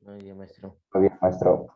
Muy bien, maestro. Muy bien, maestro.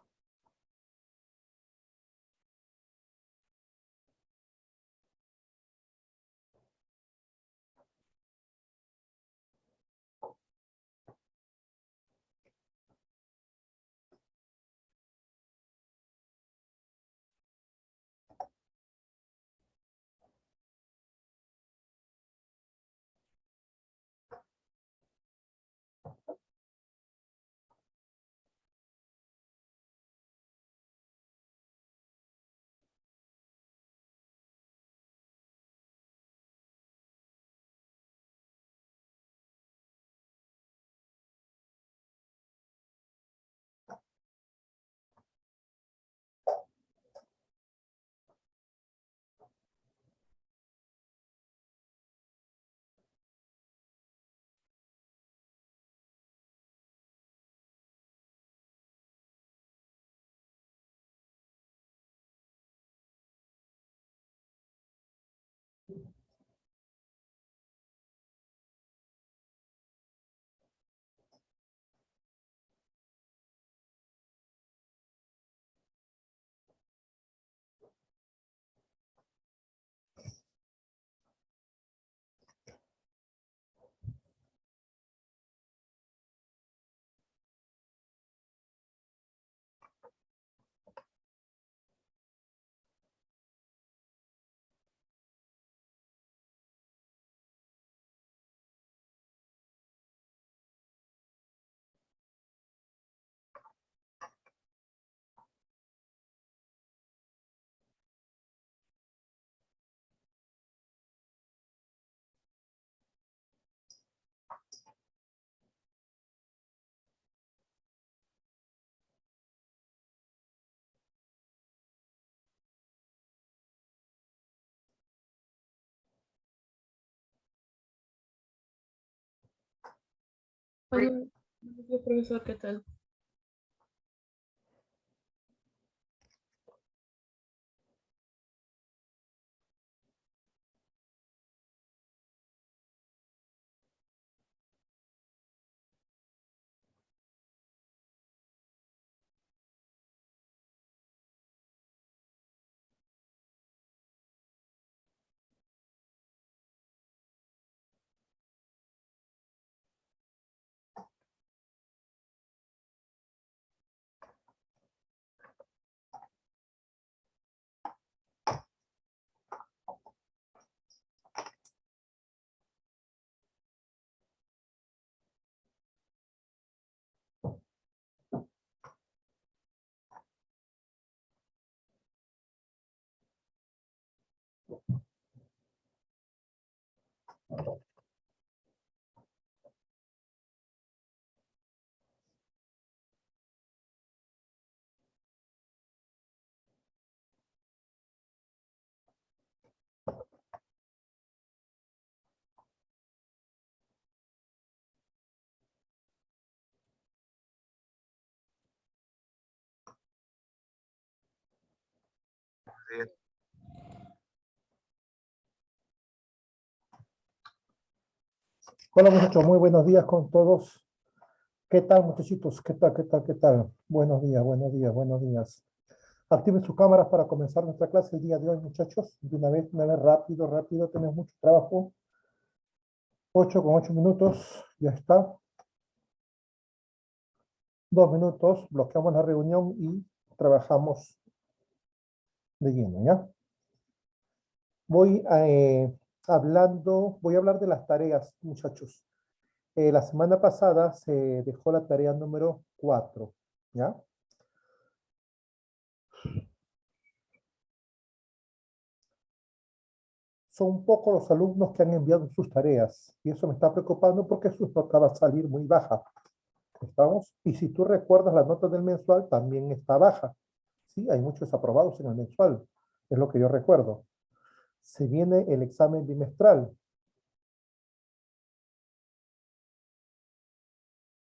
Buenos días, profesor, ¿qué tal? Hola muchachos, muy buenos días con todos. ¿Qué tal muchachitos? ¿Qué tal? ¿Qué tal? ¿Qué tal? Buenos días, buenos días, buenos días. Activen sus cámaras para comenzar nuestra clase el día de hoy, muchachos. De una vez, rápido, rápido, tenemos mucho trabajo. 8 con 8 minutos, ya está. 2 minutos, bloqueamos la reunión y trabajamos de lleno, ¿ya? Voy voy a hablar de las tareas, muchachos. La semana pasada se dejó la tarea número 4, ¿ya? Son pocos los alumnos que han enviado sus tareas y eso me está preocupando porque su nota va a salir muy baja. ¿Estamos? Y si tú recuerdas, la nota del mensual también está baja. Sí, hay muchos aprobados en el mensual, es lo que yo recuerdo. Se viene el examen bimestral.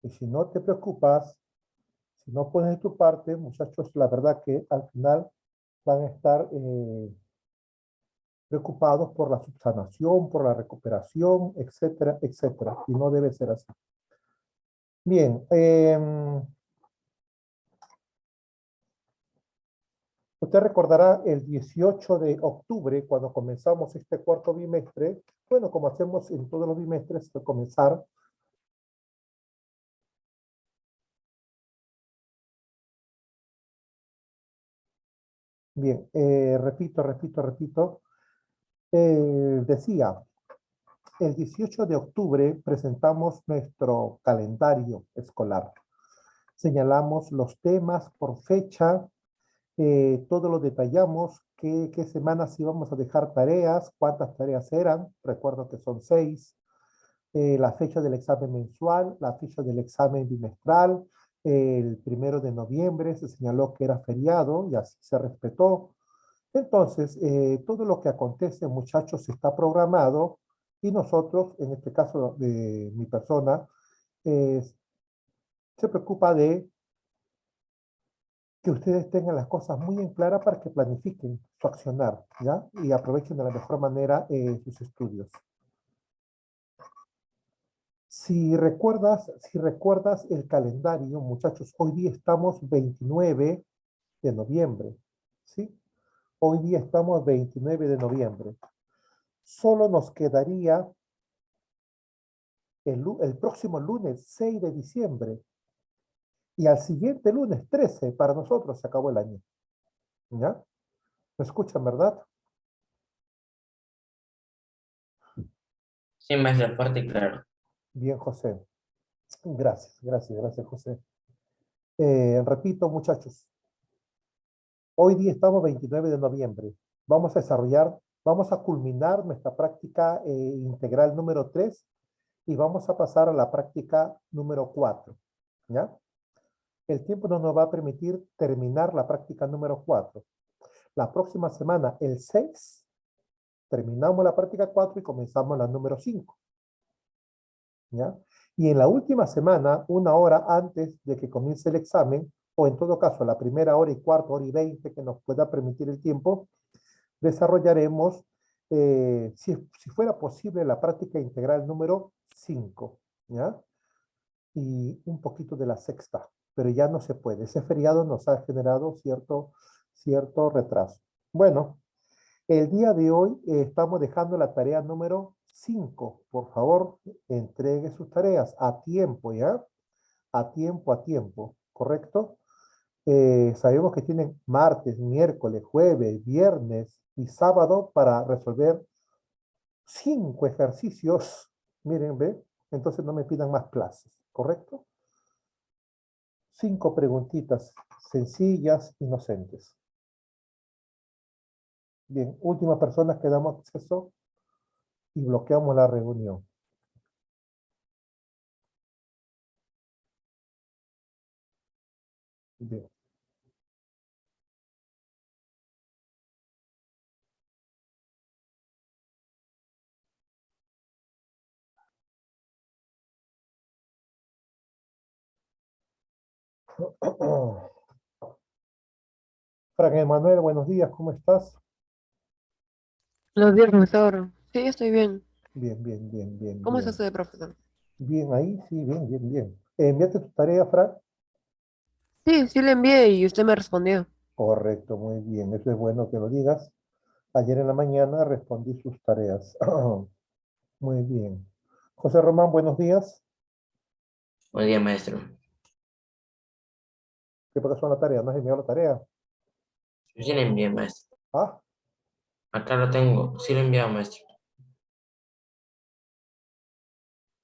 Y si no te preocupas, si no pones de tu parte, muchachos, la verdad que al final van a estar preocupados por la subsanación, por la recuperación, etcétera, etcétera. Y no debe ser así. Bien, Usted recordará el 18 de octubre, cuando comenzamos este cuarto bimestre, bueno, como hacemos en todos los bimestres, al comenzar, bien, repito, decía, el 18 de octubre presentamos nuestro calendario escolar. Señalamos los temas por fecha, todo lo detallamos, qué semanas íbamos a dejar tareas, cuántas tareas eran, recuerdo que son 6, la fecha del examen mensual, la fecha del examen bimestral, el 1 de noviembre se señaló que era feriado y así se respetó. Entonces, todo lo que acontece, muchachos, está programado y nosotros, en este caso de mi persona, eh, se preocupa de que ustedes tengan las cosas muy en clara para que planifiquen su accionar, ¿ya? Y aprovechen de la mejor manera sus estudios. Si recuerdas el calendario, muchachos, hoy día estamos 29 de noviembre, ¿sí? Hoy día estamos 29 de noviembre. Solo nos quedaría el próximo lunes 6 de diciembre y al siguiente lunes 13 para nosotros se acabó el año, ¿ya? ¿Me escuchan, verdad? Sí, maestro, fuerte y claro. Bien, José. Gracias, José. Repito, muchachos, hoy día estamos 29 de noviembre. Vamos a culminar nuestra práctica integral número 3 y vamos a pasar a la práctica número 4, ¿ya? El tiempo no nos va a permitir terminar la práctica número 4. La próxima semana, el 6, terminamos la práctica 4 y comenzamos la número 5, ¿ya? Y en la última semana, una hora antes de que comience el examen, o en todo caso, la primera hora y cuarto, hora y 20 que nos pueda permitir el tiempo, desarrollaremos, si fuera posible, la práctica integral número 5, ¿ya? Y un poquito de la sexta, pero ya no se puede. Ese feriado nos ha generado cierto retraso. Bueno, el día de hoy estamos dejando la tarea número 5. Por favor, entregue sus tareas a tiempo, ¿ya? A tiempo, ¿correcto? Sabemos que tienen martes, miércoles, jueves, viernes y sábado para resolver 5 ejercicios. Miren, ¿ve? Entonces no me pidan más clases, ¿correcto? 5 preguntitas sencillas, inocentes. Bien, últimas personas que damos acceso y bloqueamos la reunión. Bien. Frank Emanuel, buenos días, ¿cómo estás? Los días, profesor. Sí, estoy bien. Bien. ¿Cómo está usted, profesor? Bien, ahí, sí, bien. ¿Enviaste tu tarea, Frank? Sí, sí le envié y usted me respondió. Correcto, muy bien. Eso es bueno que lo digas. Ayer en la mañana respondí sus tareas. Muy bien. José Román, buenos días. Buen día, maestro. ¿Qué pasó con la tarea? ¿No has enviado la tarea? Yo sí le envié, maestro. Ah, Acá lo tengo. Sí le he enviado, maestro.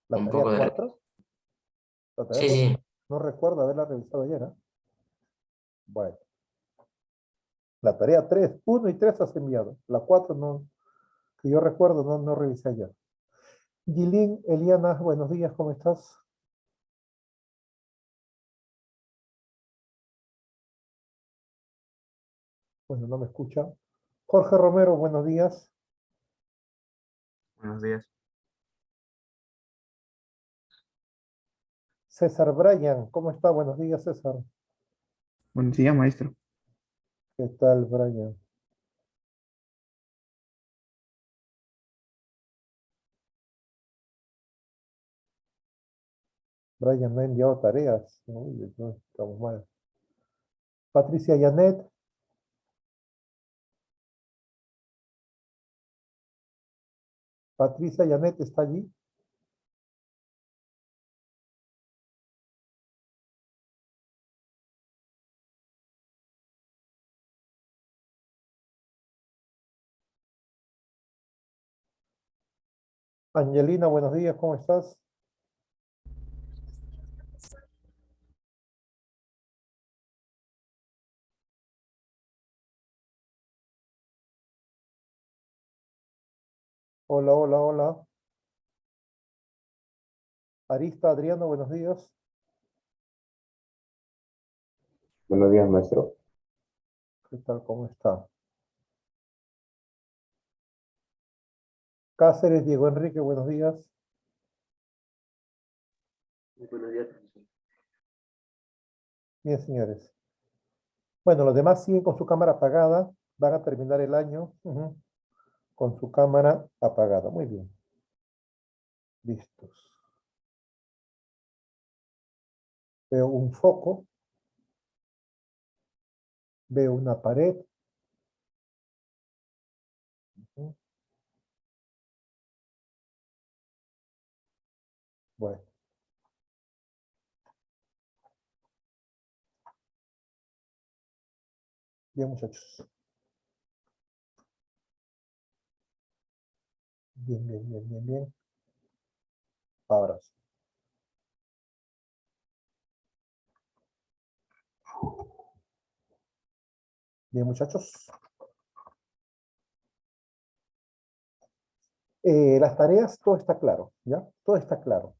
la Un tarea poco de... 4. La tarea Sí, 4. sí. No recuerdo haberla revisado ayer, ¿eh? Bueno, la tarea 3, 1 y 3 has enviado. La 4 no, que yo recuerdo, no revisé ayer. Gilín, Eliana, buenos días, ¿cómo estás? Bueno, no me escucha. Jorge Romero, buenos días. Buenos días. César Bryan, ¿cómo está? Buenos días, César. Buenos días, maestro. ¿Qué tal, Bryan? Bryan no ha enviado tareas. Uy, no, estamos mal. Patricia Yanet, Patricia Yanet está allí. Angelina, buenos días, ¿cómo estás? Hola, hola, hola. Arista, Adriano, buenos días. Buenos días, maestro. ¿Qué tal? ¿Cómo está? Cáceres, Diego Enrique, buenos días. Buenos días, profesor. Bien, señores. Bueno, los demás siguen con su cámara apagada. Van a terminar el año con su cámara apagada. Muy bien. Listos. Veo un foco. Veo una pared. Bueno. Bien, muchachos. Bien, bien, bien, bien, bien. Ahora sí. Bien, muchachos. Las tareas, todo está claro, ¿ya? Todo está claro.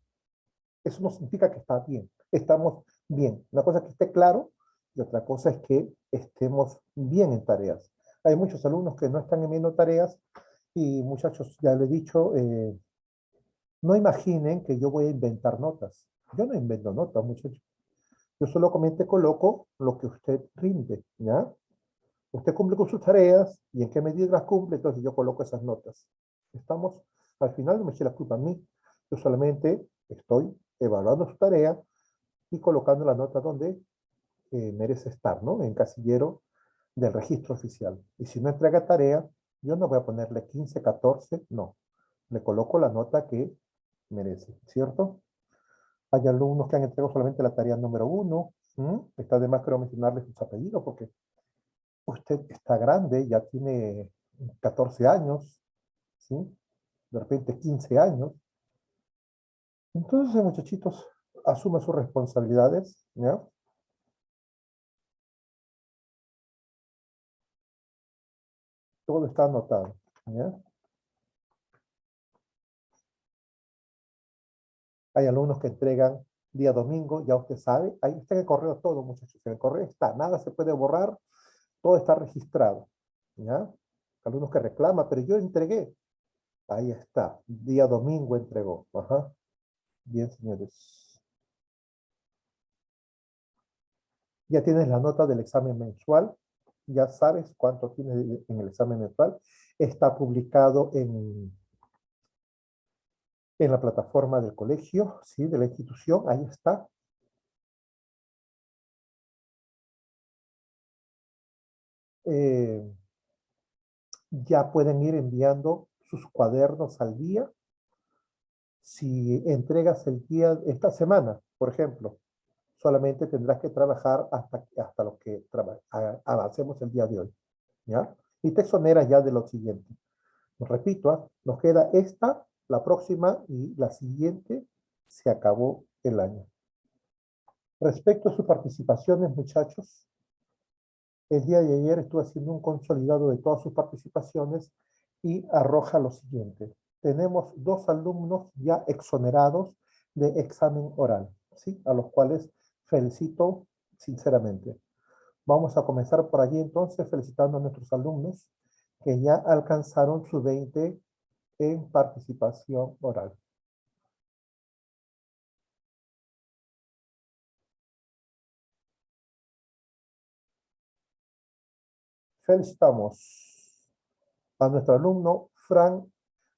Eso no significa que está bien. Estamos bien. Una cosa es que esté claro y otra cosa es que estemos bien en tareas. Hay muchos alumnos que no están enviando tareas y muchachos, ya les he dicho, no imaginen que yo voy a inventar notas. Yo no invento notas, muchachos. Yo solamente coloco lo que usted rinde, ¿ya? Usted cumple con sus tareas y en qué medida las cumple, entonces yo coloco esas notas. Estamos, al final no me eche la culpa a mí. Yo solamente estoy evaluando su tarea y colocando la nota donde merece estar, ¿no? En casillero del registro oficial. Y si no entrega tarea, yo no voy a ponerle 15, 14, no. Le coloco la nota que merece, ¿cierto? Hay alumnos que han entregado solamente la tarea número 1. Está de más creo mencionarles sus apellidos porque usted está grande, ya tiene 14 años, ¿sí? De repente 15 años. Entonces, muchachitos, asuma sus responsabilidades, ¿ya? Todo está anotado, ¿ya? Hay alumnos que entregan día domingo, ya usted sabe, ahí está en el correo todo, muchachos, en el correo está, nada se puede borrar, todo está registrado, ¿ya? Alumnos que reclaman, pero yo entregué, ahí está, día domingo entregó, ajá. Bien, señores. Ya tienes la nota del examen mensual, ya sabes cuánto tienes en el examen mensual, está publicado en la plataforma del colegio, ¿sí? De la institución, ahí está. Ya pueden ir enviando sus cuadernos al día. Si entregas el día, esta semana, por ejemplo, solamente tendrás que trabajar hasta lo que avancemos el día de hoy, ¿ya? Y te exoneras ya de lo siguiente. Repito, nos queda esta, la próxima y la siguiente, se acabó el año. Respecto a sus participaciones, muchachos, el día de ayer estuve haciendo un consolidado de todas sus participaciones y arroja lo siguiente. Tenemos 2 alumnos ya exonerados de examen oral, ¿sí? A los cuales felicito sinceramente. Vamos a comenzar por allí entonces felicitando a nuestros alumnos que ya alcanzaron su 20 en participación oral. Felicitamos a nuestro alumno Fran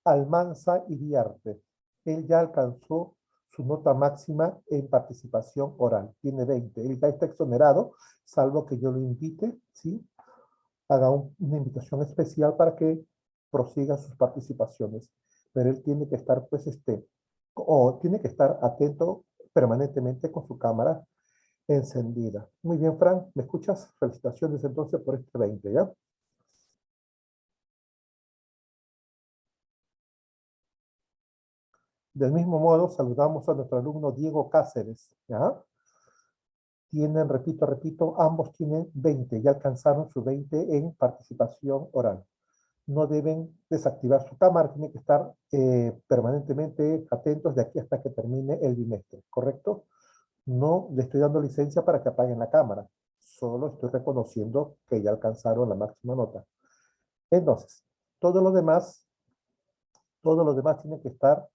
Almanza Iriarte. Él ya alcanzó su nota máxima en participación oral. Tiene 20. Él ya está exonerado, salvo que yo lo invite, ¿sí? Haga una invitación especial para que prosiga sus participaciones. pero él tiene que estar, pues, o tiene que estar atento permanentemente con su cámara encendida. Muy bien, Fran, ¿me escuchas? Felicitaciones entonces por este 20, ¿ya? Del mismo modo, saludamos a nuestro alumno Diego Cáceres, ¿ya? Tienen, repito, ambos tienen 20, ya alcanzaron su 20 en participación oral. No deben desactivar su cámara, tienen que estar permanentemente atentos de aquí hasta que termine el bimestre, ¿correcto? No le estoy dando licencia para que apaguen la cámara, solo estoy reconociendo que ya alcanzaron la máxima nota. Entonces, todo lo demás tiene que estar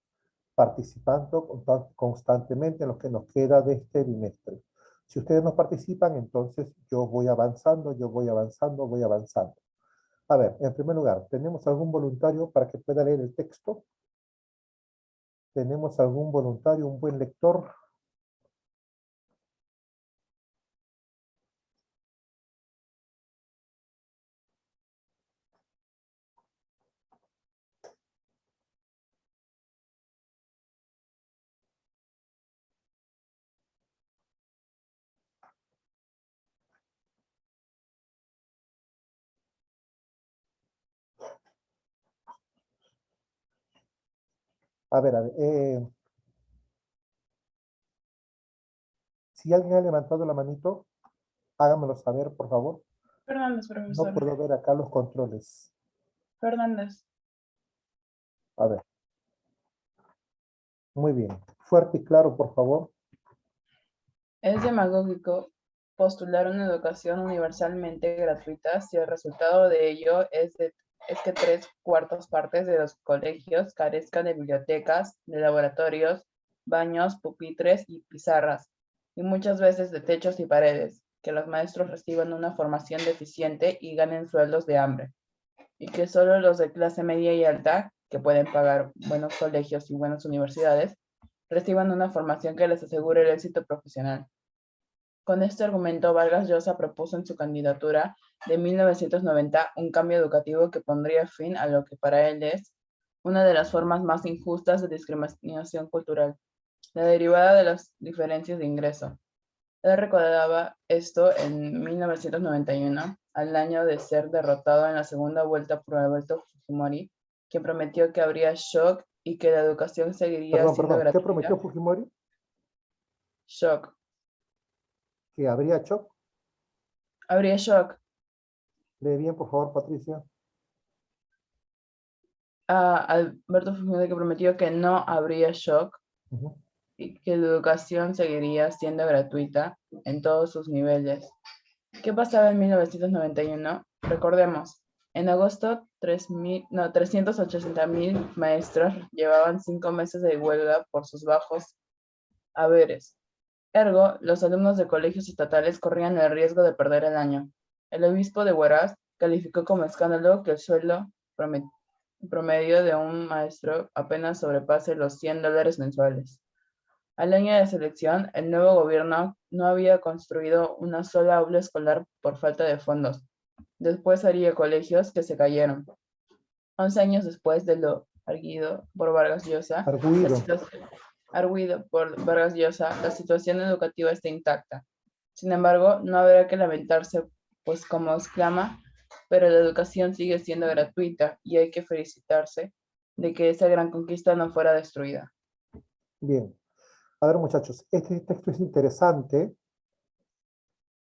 participando constantemente en lo que nos queda de este bimestre. Si ustedes no participan, entonces yo voy avanzando, voy avanzando. A ver, en primer lugar, ¿tenemos algún voluntario para que pueda leer el texto? ¿Tenemos algún voluntario, un buen lector? A ver, si alguien ha levantado la manito, háganmelo saber, por favor. Fernández, No profesor. puedo ver acá los controles. Fernández. A ver. Muy bien. Fuerte y claro, por favor. Es demagógico postular una educación universalmente gratuita si el resultado de ello es que 3/4 de los colegios carezcan de bibliotecas, de laboratorios, baños, pupitres y pizarras, y muchas veces de techos y paredes, que los maestros reciban una formación deficiente y ganen sueldos de hambre, y que solo los de clase media y alta, que pueden pagar buenos colegios y buenas universidades, reciban una formación que les asegure el éxito profesional. Con este argumento, Vargas Llosa propuso en su candidatura de 1990 un cambio educativo que pondría fin a lo que para él es una de las formas más injustas de discriminación cultural, la derivada de las diferencias de ingreso. Él recordaba esto en 1991, al año de ser derrotado en la segunda vuelta por Alberto Fujimori, quien prometió que habría shock y que la educación seguiría siendo Perdón. ¿Qué gratuita. prometió Fujimori? Shock. Que habría shock. Habría shock. Lee bien, por favor, Patricia. A Alberto Fujimori, que prometió que no habría shock Ujú. y que la educación seguiría siendo gratuita en todos sus niveles. ¿Qué pasaba en 1991? Recordemos, en agosto 380,000 maestros llevaban 5 meses de huelga por sus bajos haberes. Ergo, los alumnos de colegios estatales corrían el riesgo de perder el año. El obispo de Huaraz calificó como escándalo que el sueldo promedio de un maestro apenas sobrepase los $100 mensuales. Al año de selección, el nuevo gobierno no había construido una sola aula escolar por falta de fondos. Después haría colegios que se cayeron. 11 años después de lo arguido por Vargas Llosa, la situación educativa está intacta. Sin embargo, no habrá que lamentarse, pues como exclama, pero la educación sigue siendo gratuita y hay que felicitarse de que esa gran conquista no fuera destruida. Bien. A ver, muchachos, este texto es interesante.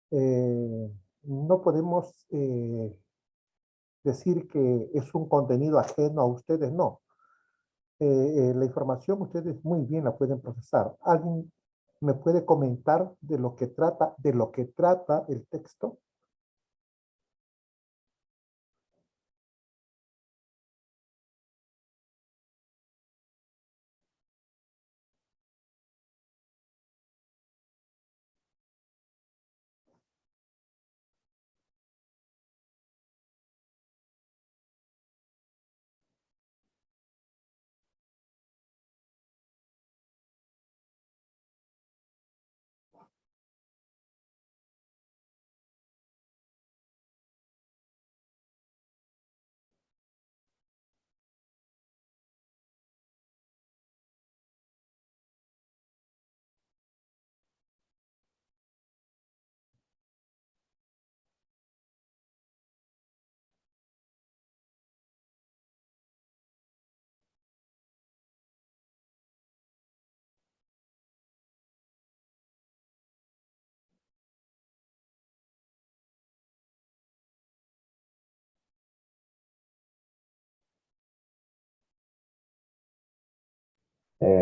No podemos decir que es un contenido ajeno a ustedes, no. La información ustedes muy bien la pueden procesar. ¿Alguien me puede comentar de lo que trata el texto?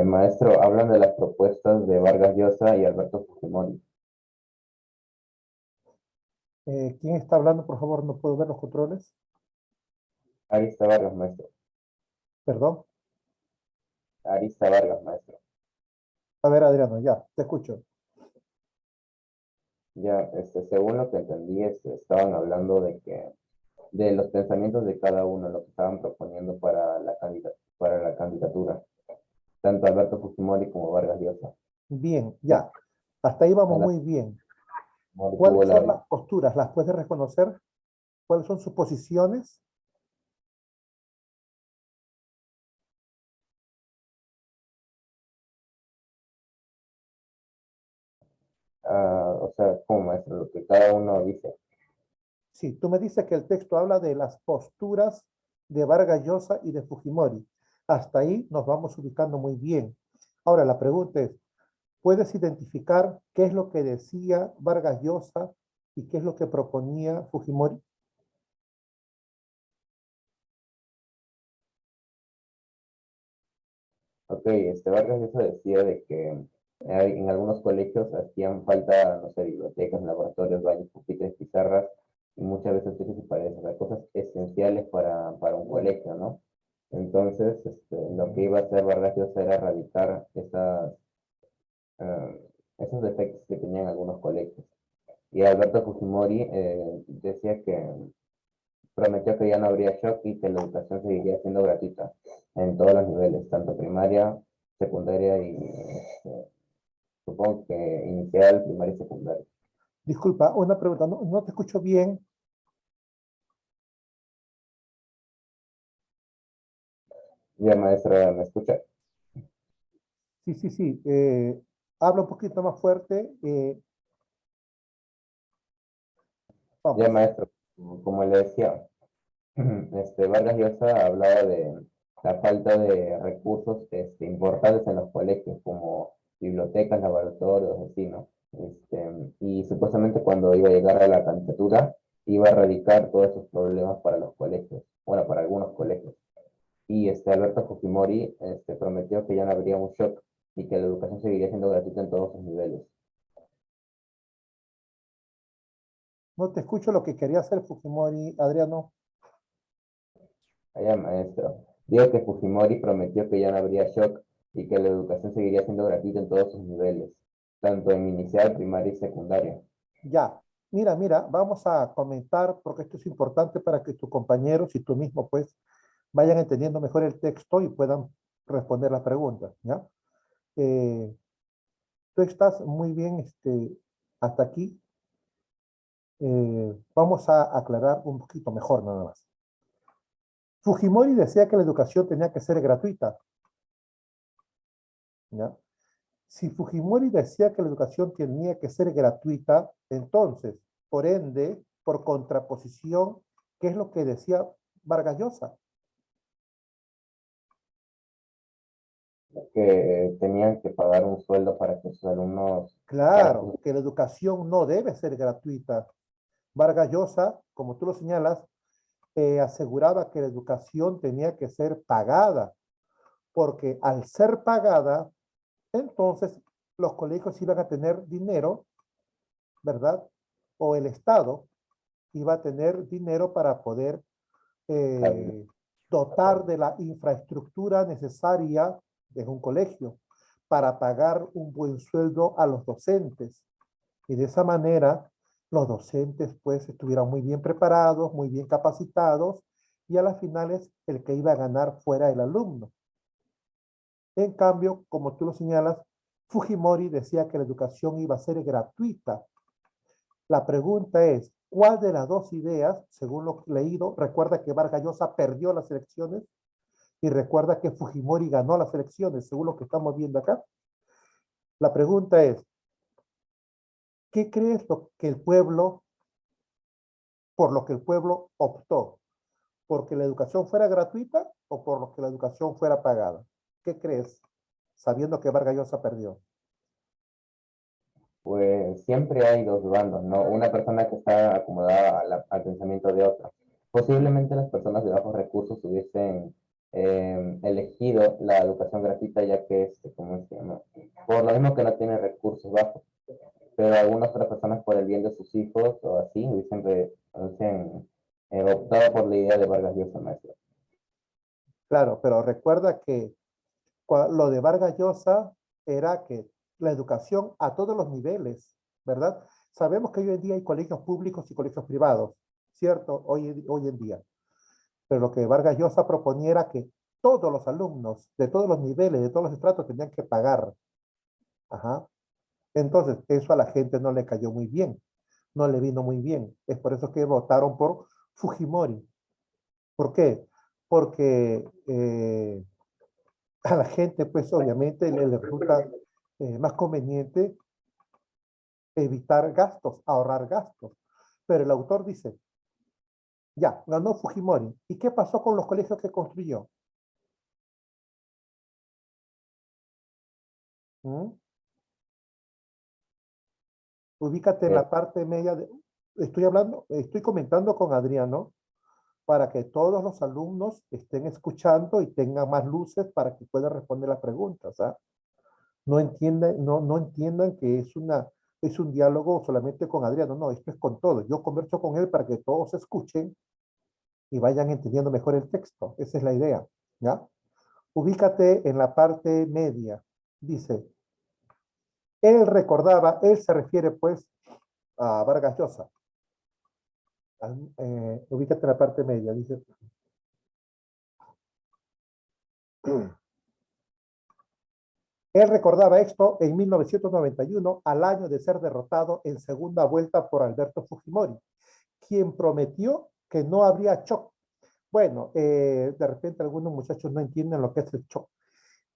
Maestro, hablan de las propuestas de Vargas Llosa y Alberto Fujimori. ¿Quién está hablando? Por favor, no puedo ver los controles. Arista Vargas, maestro. Perdón. Arista Vargas, maestro. A ver, Adriano, ya, te escucho. Ya, según lo que entendí, estaban hablando de los pensamientos de cada uno, lo que estaban proponiendo para la candidatura, tanto Alberto Fujimori como Vargas Llosa. Bien, ya. Hasta ahí vamos Bueno, muy bien. Fujimori tuvo ¿Cuáles son las posturas? ¿Las puedes reconocer? ¿Cuáles son sus posiciones? o sea, como maestro, lo que cada uno dice. Sí, tú me dices que el texto habla de las posturas de Vargas Llosa y de Fujimori. Hasta ahí nos vamos ubicando muy bien. Ahora, la pregunta es, ¿puedes identificar qué es lo que decía Vargas Llosa y qué es lo que proponía Fujimori? Ok, Vargas Llosa decía de que en algunos colegios hacían falta, no sé, bibliotecas, laboratorios, baños, pupitres, pizarras, y muchas veces techos y paredes, o sea, cosas esenciales para un colegio, ¿no? Entonces, lo que iba a hacer Vargas Llosa era erradicar eh, esos defectos que tenían algunos colegios. Y Alberto Fujimori decía que prometió que ya no habría shock y que la educación seguiría siendo gratuita en todos los niveles, tanto primaria, secundaria y supongo que inicial, primaria y secundaria. Disculpa, una pregunta, no te escucho bien. Ya, maestra, ¿me escucha? Sí, sí, sí. Habla un poquito más fuerte. Ya, Vamos. maestro, como le decía, Vargas Llosa hablaba de la falta de recursos importantes en los colegios, como bibliotecas, laboratorios, así, ¿no? Y supuestamente cuando iba a llegar a la candidatura, iba a erradicar todos esos problemas para los colegios, bueno, para algunos colegios. Y Alberto Fujimori prometió que ya no habría un shock y que la educación seguiría siendo gratuita en todos sus niveles. No te escucho lo que quería hacer Fujimori, Adriano. Allá, maestro. Digo que Fujimori prometió que ya no habría shock y que la educación seguiría siendo gratuita en todos sus niveles, tanto en inicial, primaria y secundaria. Ya. Mira, vamos a comentar porque esto es importante para que tus compañeros y tú mismo pues vayan entendiendo mejor el texto y puedan responder las preguntas, ¿ya? Eh, Tú estás muy bien hasta aquí. Vamos a aclarar un poquito mejor nada más. Fujimori decía que la educación tenía que ser gratuita, ¿ya? Si Fujimori decía que la educación tenía que ser gratuita, entonces, por ende, por contraposición, ¿qué es lo que decía Vargas Llosa? Que tenían que pagar un sueldo para que sus alumnos, para Claro, sus- que la educación no debe ser gratuita. Vargas Llosa, como tú lo señalas, aseguraba que la educación tenía que ser pagada, porque al ser pagada, entonces los colegios iban a tener dinero, ¿verdad? O el Estado iba a tener dinero para poder eh, dotar de la infraestructura necesaria de un colegio, para pagar un buen sueldo a los docentes. Y de esa manera, los docentes pues estuvieran muy bien preparados, muy bien capacitados, y a las finales el que iba a ganar fuera el alumno. En cambio, como tú lo señalas, Fujimori decía que la educación iba a ser gratuita. La pregunta es, ¿cuál de las dos ideas, según lo leído, recuerda que Vargas Llosa perdió las elecciones y recuerda que Fujimori ganó las elecciones, según lo que estamos viendo acá? La pregunta es, ¿qué crees lo que el pueblo, por lo que el pueblo optó? ¿Porque la educación fuera gratuita o por lo que la educación fuera pagada? ¿Qué crees, sabiendo que Vargas Llosa perdió? Pues siempre hay dos bandos, ¿no? Una persona que está acomodada al pensamiento de otra. Posiblemente las personas de bajos recursos hubiesen elegido la educación gratuita, ya que ¿cómo se llama? Por lo mismo que no tiene recursos bajos, pero algunas otras personas por el bien de sus hijos o así, hubiesen optado por la idea de Vargas Llosa, maestro. Claro, pero recuerda que lo de Vargas Llosa era que la educación a todos los niveles, ¿verdad? Sabemos que hoy en día hay colegios públicos y colegios privados, ¿cierto? Hoy en día. Pero lo que Vargas Llosa proponía era que todos los alumnos, de todos los niveles, de todos los estratos, tenían que pagar. Ajá. Entonces, eso a la gente no le cayó muy bien, no le vino muy bien. Es por eso que votaron por Fujimori. ¿Por qué? Porque a la gente, pues obviamente le resulta más conveniente evitar gastos, ahorrar gastos. Pero el autor dice, ya, ganó Fujimori. ¿Y qué pasó con los colegios que construyó? ¿Mm? Ubícate en la parte media estoy comentando con Adriano para que todos los alumnos estén escuchando y tengan más luces para que puedan responder las preguntas. ¿Ah? No entiendan que es un diálogo solamente con Adriano, no, esto es con todos. Yo converso con él para que todos escuchen y vayan entendiendo mejor el texto. Esa es la idea, ¿ya? Ubícate en la parte media. Dice, él se refiere pues a Vargas Llosa. Ubícate en la parte media, dice. Él recordaba esto en 1991, al año de ser derrotado en segunda vuelta por Alberto Fujimori, quien prometió que no habría shock. Bueno, de repente algunos muchachos no entienden lo que es el shock.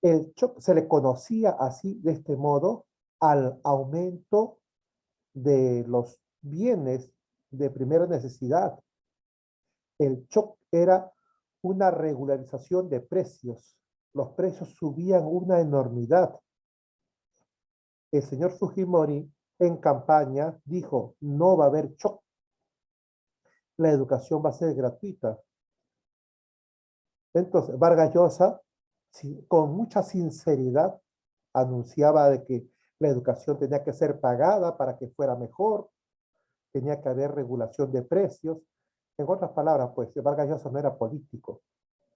El shock se le conocía así, de este modo, al aumento de los bienes de primera necesidad. El shock era una regularización de precios. Los precios subían una enormidad. El señor Fujimori en campaña dijo, no va a haber shock. La educación va a ser gratuita. Entonces, Vargas Llosa, con mucha sinceridad, anunciaba de que la educación tenía que ser pagada para que fuera mejor, tenía que haber regulación de precios. En otras palabras, pues, Vargas Llosa no era político.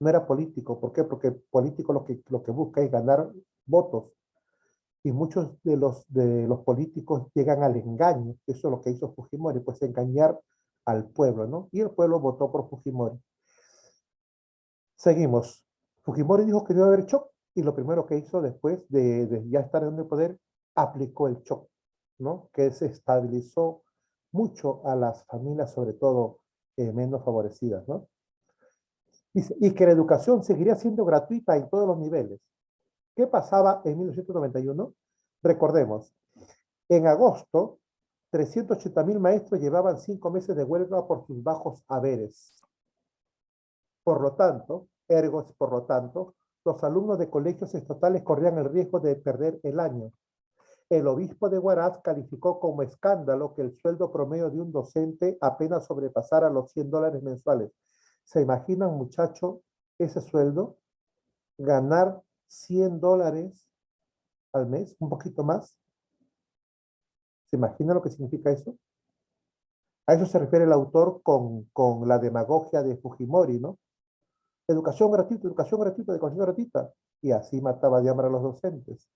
No era político. ¿Por qué? Porque político lo que busca es ganar votos. Y muchos de los políticos llegan al engaño. Eso es lo que hizo Fujimori, pues engañar al pueblo, ¿no? Y el pueblo votó por Fujimori. Seguimos. Fujimori dijo que no iba a haber shock y lo primero que hizo después de ya estar en el poder, aplicó el shock, ¿no? Que se estabilizó mucho a las familias, sobre todo menos favorecidas, ¿no? Dice, y que la educación seguiría siendo gratuita en todos los niveles. ¿Qué pasaba en 1991? Recordemos, en agosto, 380.000 maestros llevaban 5 meses de huelga por sus bajos haberes. Por lo tanto, los alumnos de colegios estatales corrían el riesgo de perder el año. El obispo de Huaraz calificó como escándalo que el sueldo promedio de un docente apenas sobrepasara los $100 mensuales. ¿Se imaginan, muchachos, ese sueldo? Ganar $100 al mes, un poquito más. ¿Se imagina lo que significa eso? A eso se refiere el autor con la demagogia de Fujimori, ¿no? Educación gratuita, educación gratuita. Y así mataba de hambre a los docentes.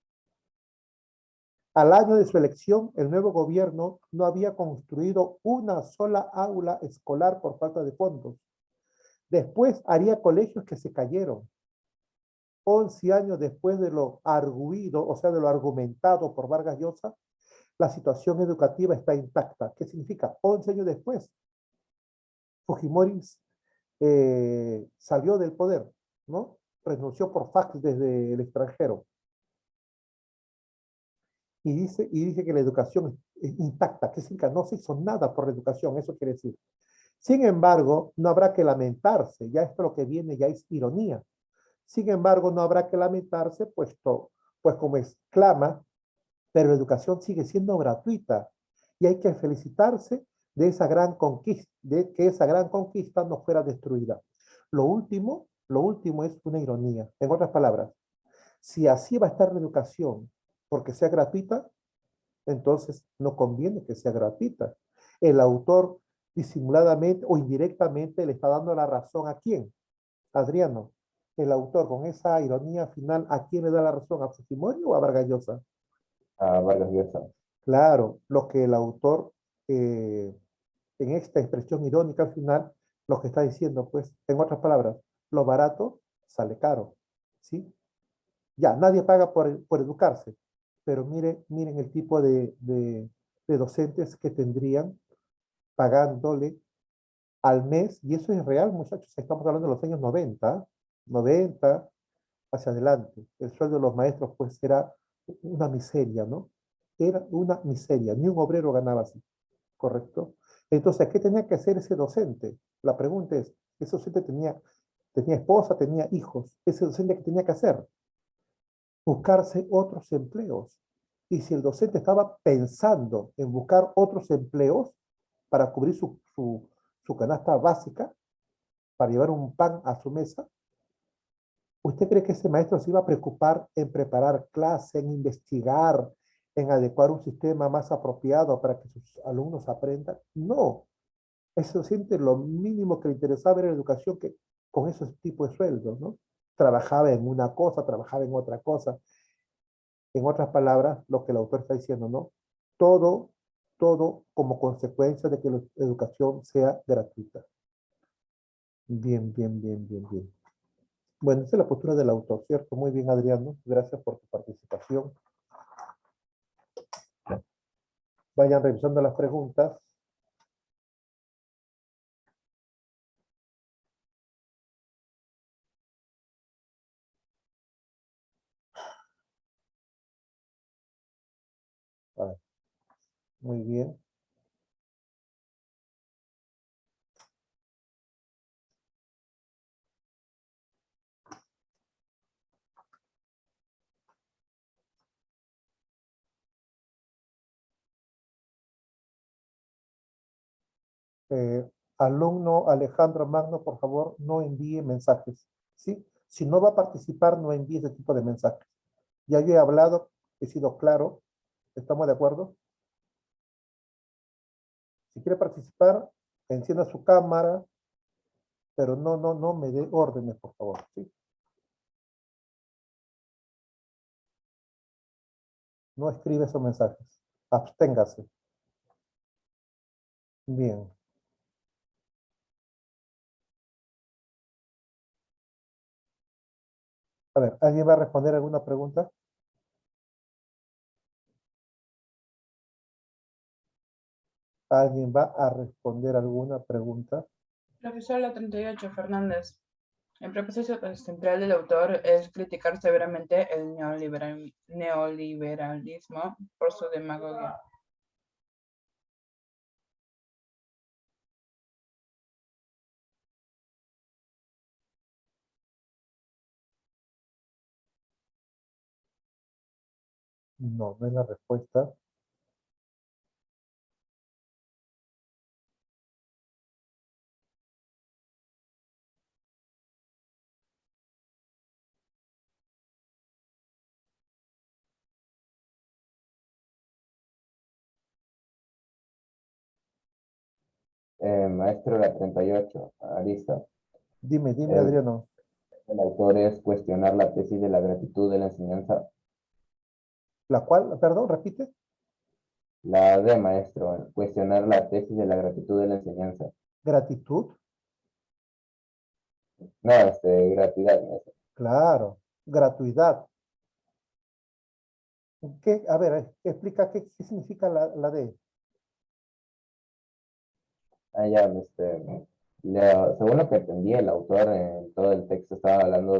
Al año de su elección, el nuevo gobierno no había construido una sola aula escolar por falta de fondos. Después haría colegios que se cayeron. 11 años después de lo arguido, o sea, de lo argumentado por Vargas Llosa, la situación educativa está intacta. ¿Qué significa? 11 años después, Fujimori salió del poder, ¿no? Renunció por fax desde el extranjero. Y dice que la educación es intacta. ¿Qué significa? No se hizo nada por la educación, eso quiere decir. Sin embargo, no habrá que lamentarse. Ya esto lo que viene ya es ironía. Sin embargo, no habrá que lamentarse, pues como exclama, pero la educación sigue siendo gratuita y hay que felicitarse de esa gran conquista, de que esa gran conquista no fuera destruida. Lo último Lo último es una ironía. En otras palabras, si así va a estar la educación porque sea gratuita, entonces no conviene que sea gratuita. El autor disimuladamente o indirectamente le está dando la razón ¿a quién? Adriano. El autor con esa ironía final, ¿a quién le da la razón? ¿A Fujimori o a Vargas Llosa? A Vargas Llosa. Claro, lo que el autor eh, en esta expresión irónica al final, lo que está diciendo, pues, en otras palabras, lo barato sale caro, ¿sí? Ya, nadie paga por educarse, pero miren el tipo de docentes que tendrían pagándole al mes, y eso es real, muchachos, estamos hablando de los años 90 hacia adelante. El sueldo de los maestros, pues, era una miseria, ¿no? Era una miseria, ni un obrero ganaba así, ¿correcto? Entonces, ¿qué tenía que hacer ese docente? La pregunta es, ese docente tenía esposa, tenía hijos, ese docente, ¿qué tenía que hacer? Buscarse otros empleos. Y si el docente estaba pensando en buscar otros empleos para cubrir su canasta básica, para llevar un pan a su mesa, ¿usted cree que ese maestro se iba a preocupar en preparar clase, en investigar, en adecuar un sistema más apropiado para que sus alumnos aprendan? No. Ese docente lo mínimo que le interesaba era la educación que, con ese tipo de sueldos, ¿no? Trabajaba en una cosa, trabajaba en otra cosa. En otras palabras, lo que el autor está diciendo, ¿no? Todo, todo como consecuencia de que la educación sea gratuita. Bien, bien, bien, bien, bien. Bueno, esa es la postura del autor, ¿cierto? Muy bien, Adriano. Gracias por tu participación. Vayan revisando las preguntas. A ver, muy bien. Alumno Alejandro Magno, por favor, no envíe mensajes, ¿sí? Si no va a participar, no envíe ese tipo de mensajes. Ya yo he hablado, he sido claro, ¿estamos de acuerdo? Si quiere participar, encienda su cámara, pero no me dé órdenes, por favor, ¿sí? No escribe esos mensajes. Absténgase. Bien. A ver, ¿alguien va a responder alguna pregunta? ¿Alguien va a responder alguna pregunta? Profesor, la 38, Fernández. El propósito central del autor es criticar severamente el neoliberalismo por su demagogia. No, no es la respuesta. Maestro, la 38, Arista. Dime, El, Adriano. el autor es cuestionar la tesis de la gratitud de la enseñanza. ¿La cual? Perdón, repite. La D, maestro, cuestionar la tesis de la gratitud de la enseñanza. Gratitud. No, gratuidad, maestro. Claro. Gratuidad. ¿Qué? A ver, explica qué significa la D. Ah, ya, según lo que entendí, el autor en todo el texto estaba hablando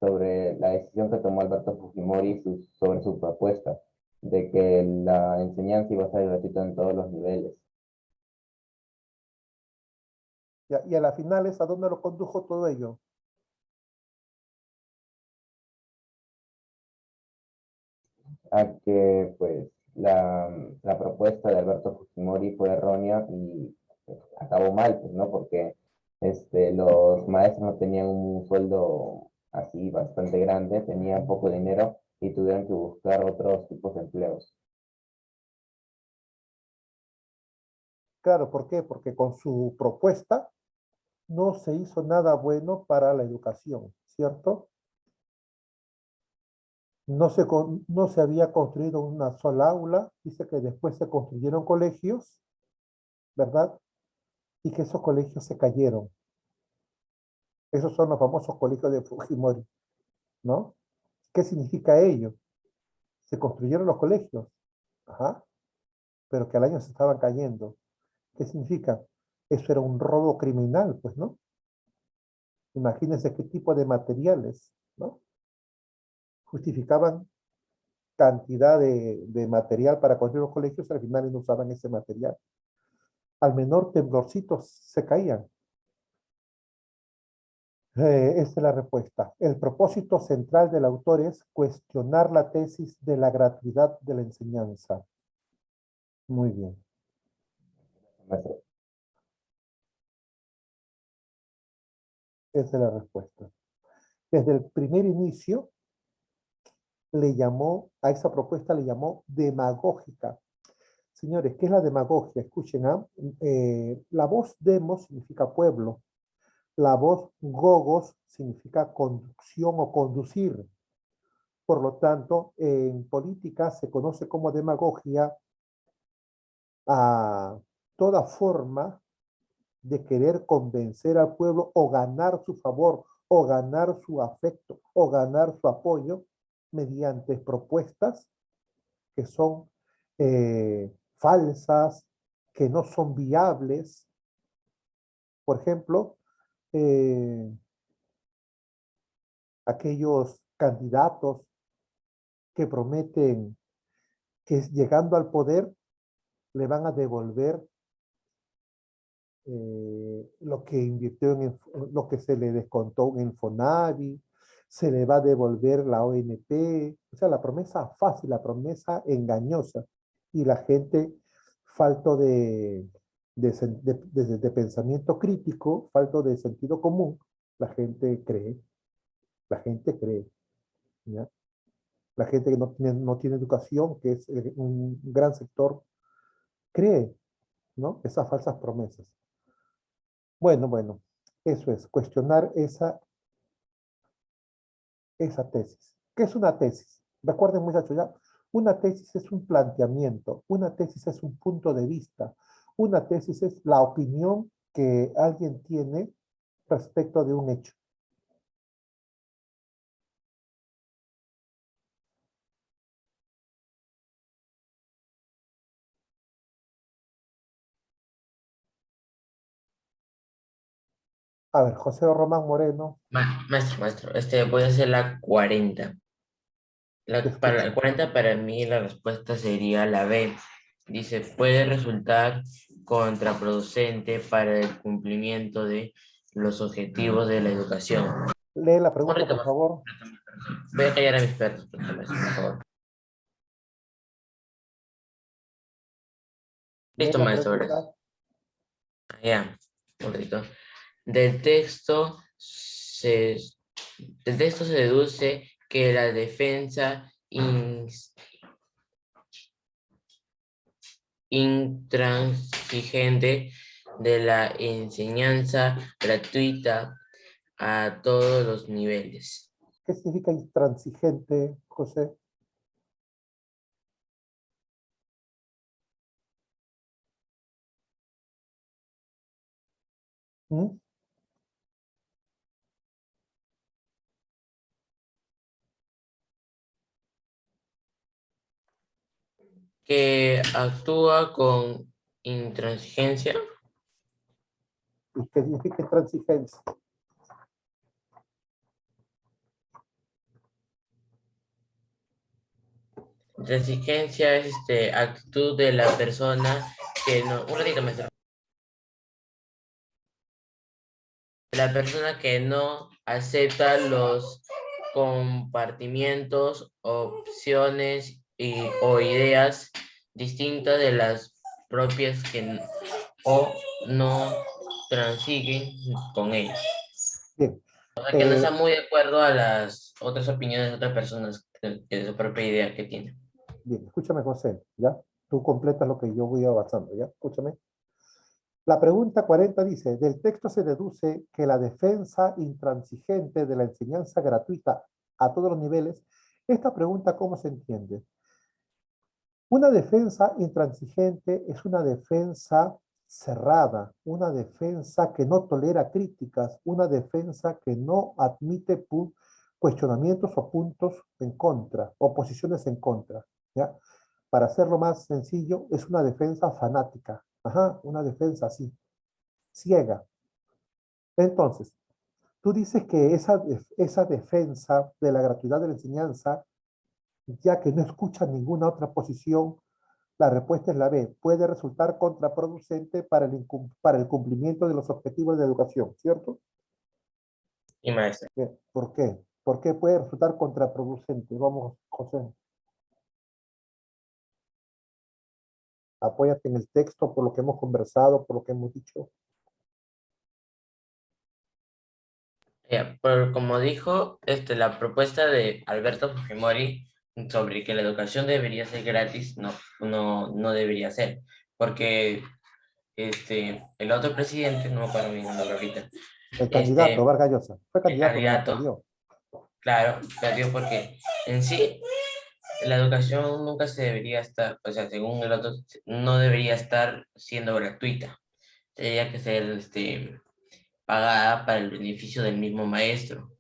sobre la decisión que tomó Alberto Fujimori sobre su propuesta, de que la enseñanza iba a ser gratuita en todos los niveles. Y a la final es a dónde lo condujo todo ello. A que, pues, la propuesta de Alberto Fujimori fue errónea y pues, acabó mal, pues, ¿no? Porque los maestros no tenían un sueldo así bastante grande, tenían poco dinero y tuvieron que buscar otros tipos de empleos. Claro, ¿por qué? Porque con su propuesta no se hizo nada bueno para la educación, ¿cierto? No se había construido una sola aula, dice que después se construyeron colegios, ¿verdad? Y que esos colegios se cayeron. Esos son los famosos colegios de Fujimori, ¿no? ¿Qué significa ello? Se construyeron los colegios, ajá, pero que al año se estaban cayendo. ¿Qué significa? Eso era un robo criminal, pues, ¿no? Imagínense qué tipo de materiales, ¿no? Justificaban cantidad de material para construir los colegios, al final no usaban ese material. Al menor temblorcito se caían. Esta es la respuesta. El propósito central del autor es cuestionar la tesis de la gratuidad de la enseñanza. Muy bien. Maestro. Esa es la respuesta. Desde el primer inicio, a esa propuesta le llamó demagógica. Señores, ¿qué es la demagogia? Escuchen, la voz demos significa pueblo. La voz gogos significa conducción o conducir. Por lo tanto, en política se conoce como demagogia a toda forma de querer convencer al pueblo o ganar su favor o ganar su afecto o ganar su apoyo mediante propuestas que son falsas, que no son viables. Por ejemplo, aquellos candidatos que prometen que llegando al poder le van a devolver lo que invirtió lo que se le descontó en Fonavi, se le va a devolver la ONP, o sea, la promesa fácil, la promesa engañosa, y la gente falto de pensamiento crítico, falto de sentido común, la gente cree, ¿ya? La gente que no tiene educación, que es un gran sector, cree, ¿no? Esas falsas promesas. Bueno, eso es, cuestionar esa tesis. ¿Qué es una tesis? Recuerden, muchachos, ya, una tesis es un planteamiento, una tesis es un punto de vista, una tesis es la opinión que alguien tiene respecto de un hecho. A ver, José Román Moreno, Maestro, voy a hacer la 40. te Para escucho. la 40 para mí la respuesta sería la B. Dice, puede resultar contraproducente para el cumplimiento de los objetivos de la educación. Lee la pregunta, Ahorita, por favor. voy a callar a mis perros, por favor. Lee Listo, la maestro. pregunta. Ya, un ratito. Del texto se, del texto se deduce que la defensa intransigente de la enseñanza gratuita a todos los niveles. ¿Qué significa intransigente, José? ¿Mm? Que actúa con intransigencia. ¿Y qué significa intransigencia? Intransigencia es actitud de la persona que no. Un ratito, maestro. La persona que no acepta los compartimientos, opciones o ideas distintas de las propias o no transiguen con ellos. Bien, O sea, que no eh, están muy de acuerdo a las otras opiniones de otras personas de su propia idea que tienen. bien, escúchame, José, ¿ya? Tú completas lo que yo voy avanzando, ¿ya? Escúchame. La pregunta 40 dice, del texto se deduce que la defensa intransigente de la enseñanza gratuita a todos los niveles. Esta pregunta, ¿cómo se entiende? Una defensa intransigente es una defensa cerrada, una defensa que no tolera críticas, una defensa que no admite cuestionamientos o puntos en contra, o posiciones en contra, ¿ya? Para hacerlo más sencillo, es una defensa fanática, ajá, una defensa así, ciega. Entonces, tú dices que esa defensa de la gratuidad de la enseñanza, ya que no escucha ninguna otra posición, la respuesta es la B. Puede resultar contraproducente para el cumplimiento de los objetivos de educación, ¿cierto? Y maestra. Bien, ¿por qué? ¿Por qué puede resultar contraproducente? Vamos, José. Apóyate en el texto por lo que hemos conversado, por lo que hemos dicho. Como dijo la propuesta de Alberto Fujimori sobre que la educación debería ser gratis, no debería ser, porque el otro presidente, no me acuerdo bien el nombre ahorita, El candidato, Vargas Llosa, fue el candidato, pero candidato, perdió. claro, perdió porque en sí la educación nunca se debería estar, o sea, según el otro, no debería estar siendo gratuita, tendría que ser pagada para el beneficio del mismo maestro.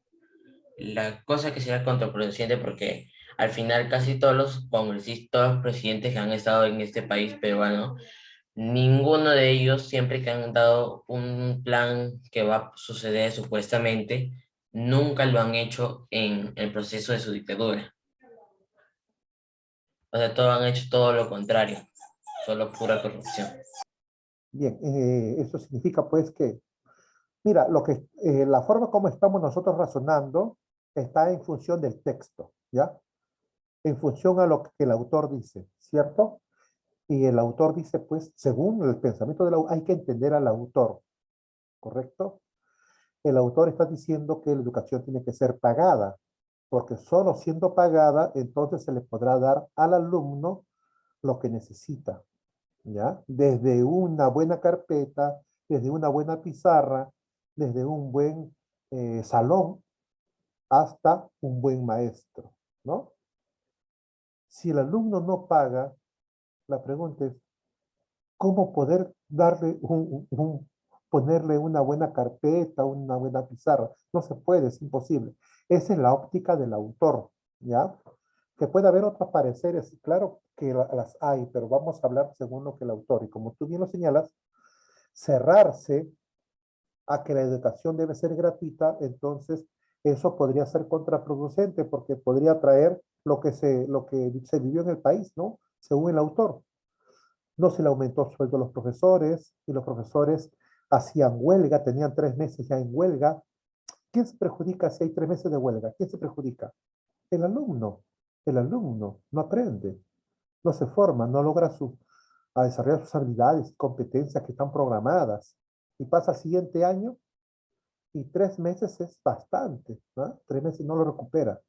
La cosa que será contraproducente porque al final casi todos los congresistas, todos los presidentes que han estado en este país peruano, ninguno de ellos, siempre que han dado un plan que va a suceder supuestamente, nunca lo han hecho en el proceso de su dictadura. O sea, todos han hecho todo lo contrario, solo pura corrupción. Bien, eso significa pues que, mira, la forma como estamos nosotros razonando está en función del texto, ¿ya? En función a lo que el autor dice, ¿cierto? Y el autor dice, pues, según el pensamiento del autor, hay que entender al autor, ¿correcto? El autor está diciendo que la educación tiene que ser pagada, porque solo siendo pagada, entonces se le podrá dar al alumno lo que necesita, ¿ya? Desde una buena carpeta, desde una buena pizarra, desde un buen salón, hasta un buen maestro, ¿no? Si el alumno no paga, la pregunta es, ¿cómo poder darle ponerle una buena carpeta, una buena pizarra? No se puede, es imposible. Esa es la óptica del autor, ¿ya? Que puede haber otros pareceres, claro que las hay, pero vamos a hablar según lo que el autor, y como tú bien lo señalas, cerrarse a que la educación debe ser gratuita, entonces eso podría ser contraproducente porque podría traer lo que se vivió en el país, ¿no? Según el autor. No se le aumentó el sueldo a los profesores y los profesores hacían huelga, tenían 3 meses ya en huelga. ¿Quién se perjudica si hay 3 meses de huelga? ¿Quién se perjudica? El alumno. El alumno no aprende, no se forma, no logra a desarrollar sus habilidades y competencias que están programadas. Y pasa el siguiente año y 3 meses es bastante, ¿no? 3 meses no lo recupera.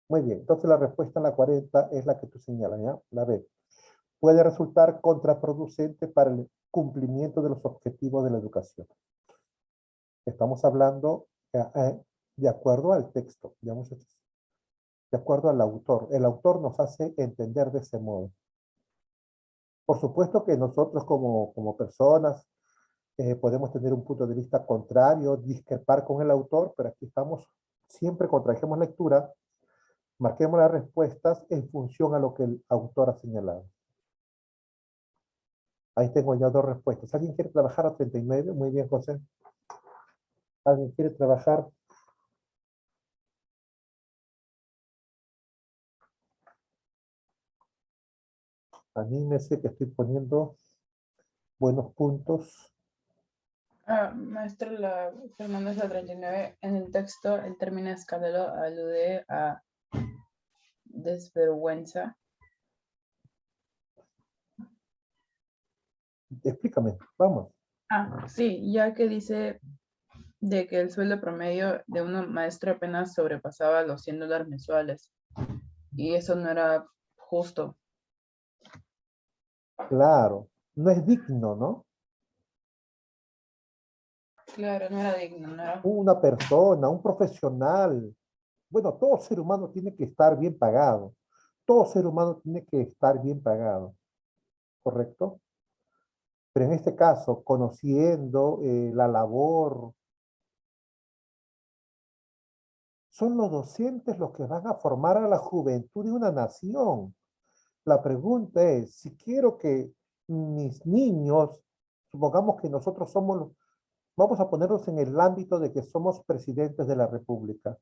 Muy bien, entonces la respuesta en la 40 es la que tú señalas, ¿ya? La B. Puede resultar contraproducente para el cumplimiento de los objetivos de la educación. Estamos hablando de acuerdo al texto, ya muchachos, de acuerdo al autor. El autor nos hace entender de ese modo. Por supuesto que nosotros como personas podemos tener un punto de vista contrario, discrepar con el autor, pero aquí estamos, siempre contrajemos lectura, marquemos las respuestas en función a lo que el autor ha señalado. Ahí tengo ya 2 respuestas. ¿Alguien quiere trabajar a 39? Muy bien, José. ¿Alguien quiere trabajar? Anímese que estoy poniendo buenos puntos. Maestro, la Fernández la 39, en el texto el término escándalo alude a desvergüenza. Explícame, vamos. Sí, ya que dice de que el sueldo promedio de un maestro apenas sobrepasaba los $100 mensuales. Y eso no era justo. Claro, no es digno, ¿no? Claro, no era digno, no era justo. Una persona, un profesional. Bueno, todo ser humano tiene que estar bien pagado. Todo ser humano tiene que estar bien pagado, ¿correcto? Pero en este caso, conociendo la labor, son los docentes los que van a formar a la juventud de una nación. La pregunta es, si quiero que mis niños, supongamos que nosotros somos, vamos a ponernos en el ámbito de que somos presidentes de la República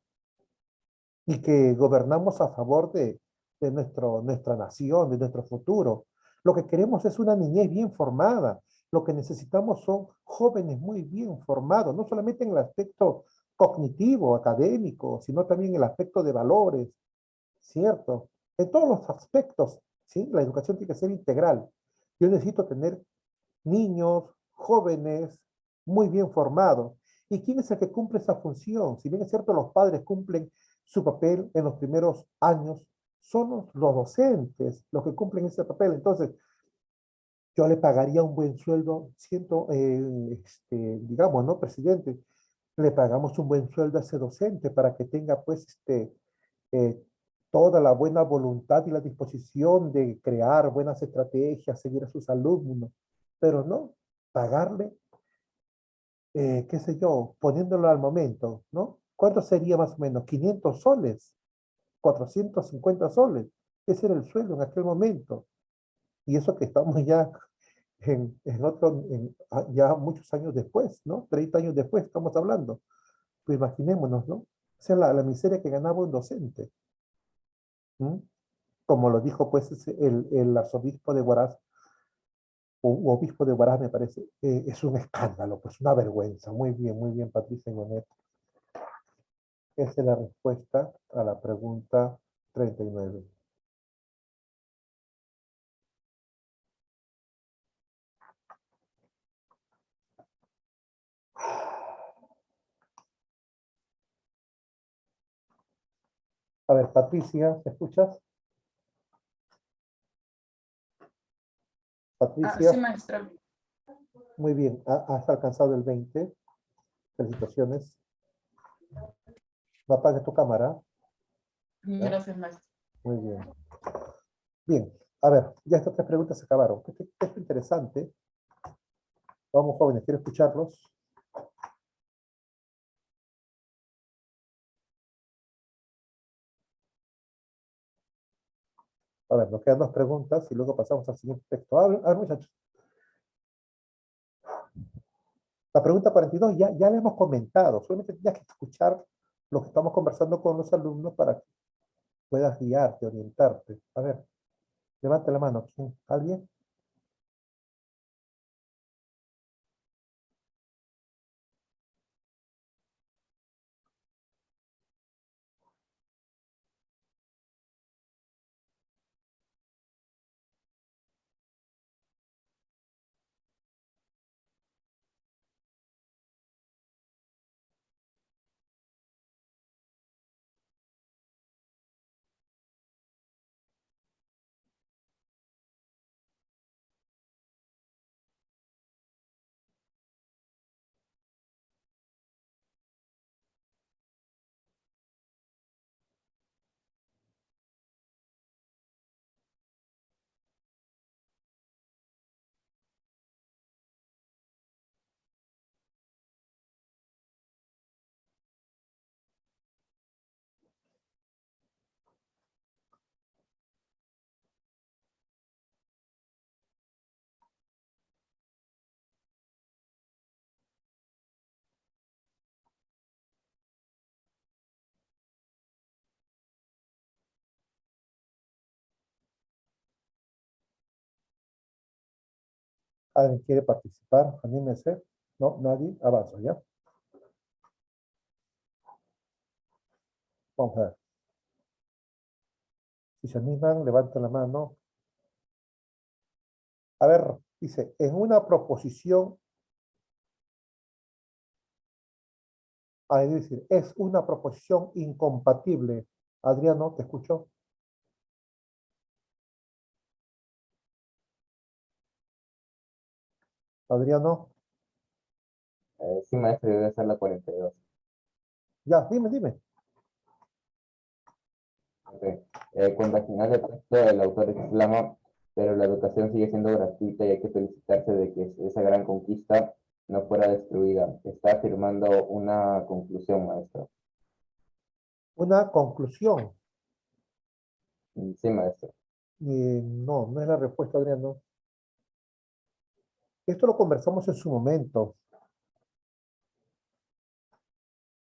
y que gobernamos a favor de nuestra nación, de nuestro futuro. Lo que queremos es una niñez bien formada. Lo que necesitamos son jóvenes muy bien formados, no solamente en el aspecto cognitivo, académico, sino también en el aspecto de valores, ¿cierto? En todos los aspectos, ¿sí? La educación tiene que ser integral. Yo necesito tener niños, jóvenes, muy bien formados. ¿Y quién es el que cumple esa función? Si bien es cierto, los padres cumplen su papel en los primeros años, son los docentes los que cumplen ese papel. Entonces, yo le pagaría un buen sueldo, siento, digamos, ¿no, presidente? Le pagamos un buen sueldo a ese docente para que tenga, pues, eh, toda la buena voluntad y la disposición de crear buenas estrategias, seguir a sus alumnos, pero no pagarle, qué sé yo, poniéndolo al momento, ¿no? ¿Cuánto sería más o menos? 500 soles, 450 soles. Ese era el sueldo en aquel momento. Y eso que estamos ya ya muchos años después, ¿no? 30 años después estamos hablando. Pues imaginémonos, ¿no? O sea, la miseria que ganaba un docente. ¿M? Como lo dijo pues el arzobispo de Huaraz, o obispo de Huaraz me parece, es un escándalo, pues una vergüenza. Muy bien, Patricia Bonet. Esa es la respuesta a la pregunta 39. A ver, Patricia, ¿me escuchas? Sí, Patricia, maestra. muy bien, has alcanzado el 20. Felicitaciones. No apagues tu cámara. ¿Ya? Gracias, maestra. Muy bien. Bien, a ver, ya estas tres preguntas se acabaron. Esto es interesante. Vamos, jóvenes, quiero escucharlos. A ver, nos quedan dos preguntas y luego pasamos al siguiente texto. A ver, muchachos. La pregunta 42 ya la hemos comentado. Solamente tienes que escuchar lo que estamos conversando con los alumnos para que puedas guiarte, orientarte. A ver, levante la mano. ¿Quién? ¿Alguien? ¿Alguien quiere participar? Anímese. No, nadie. Avanza, ¿ya? Vamos a ver. Si se animan, levanten la mano. A ver, dice, en una proposición Es decir, es una proposición incompatible. Adriano, ¿te escucho? Adriano, Sí, maestro, debe ser la 42. ya, dime. Ok. Cuando al final del texto el autor exclama, pero la educación sigue siendo gratuita y hay que felicitarse de que esa gran conquista no fuera destruida. Está afirmando una conclusión, maestro. Una conclusión. Sí, maestro. No, no es la respuesta, Adriano. Esto lo conversamos en su momento.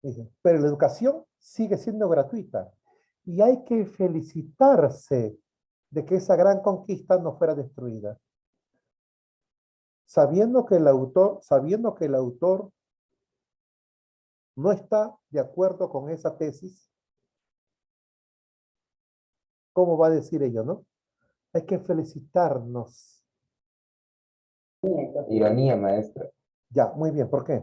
Dice, pero la educación sigue siendo gratuita y hay que felicitarse de que esa gran conquista no fuera destruida. Sabiendo que el autor no está de acuerdo con esa tesis, ¿cómo va a decir ello, no? Hay que felicitarnos. Ironía, maestro. Ya, muy bien, ¿por qué?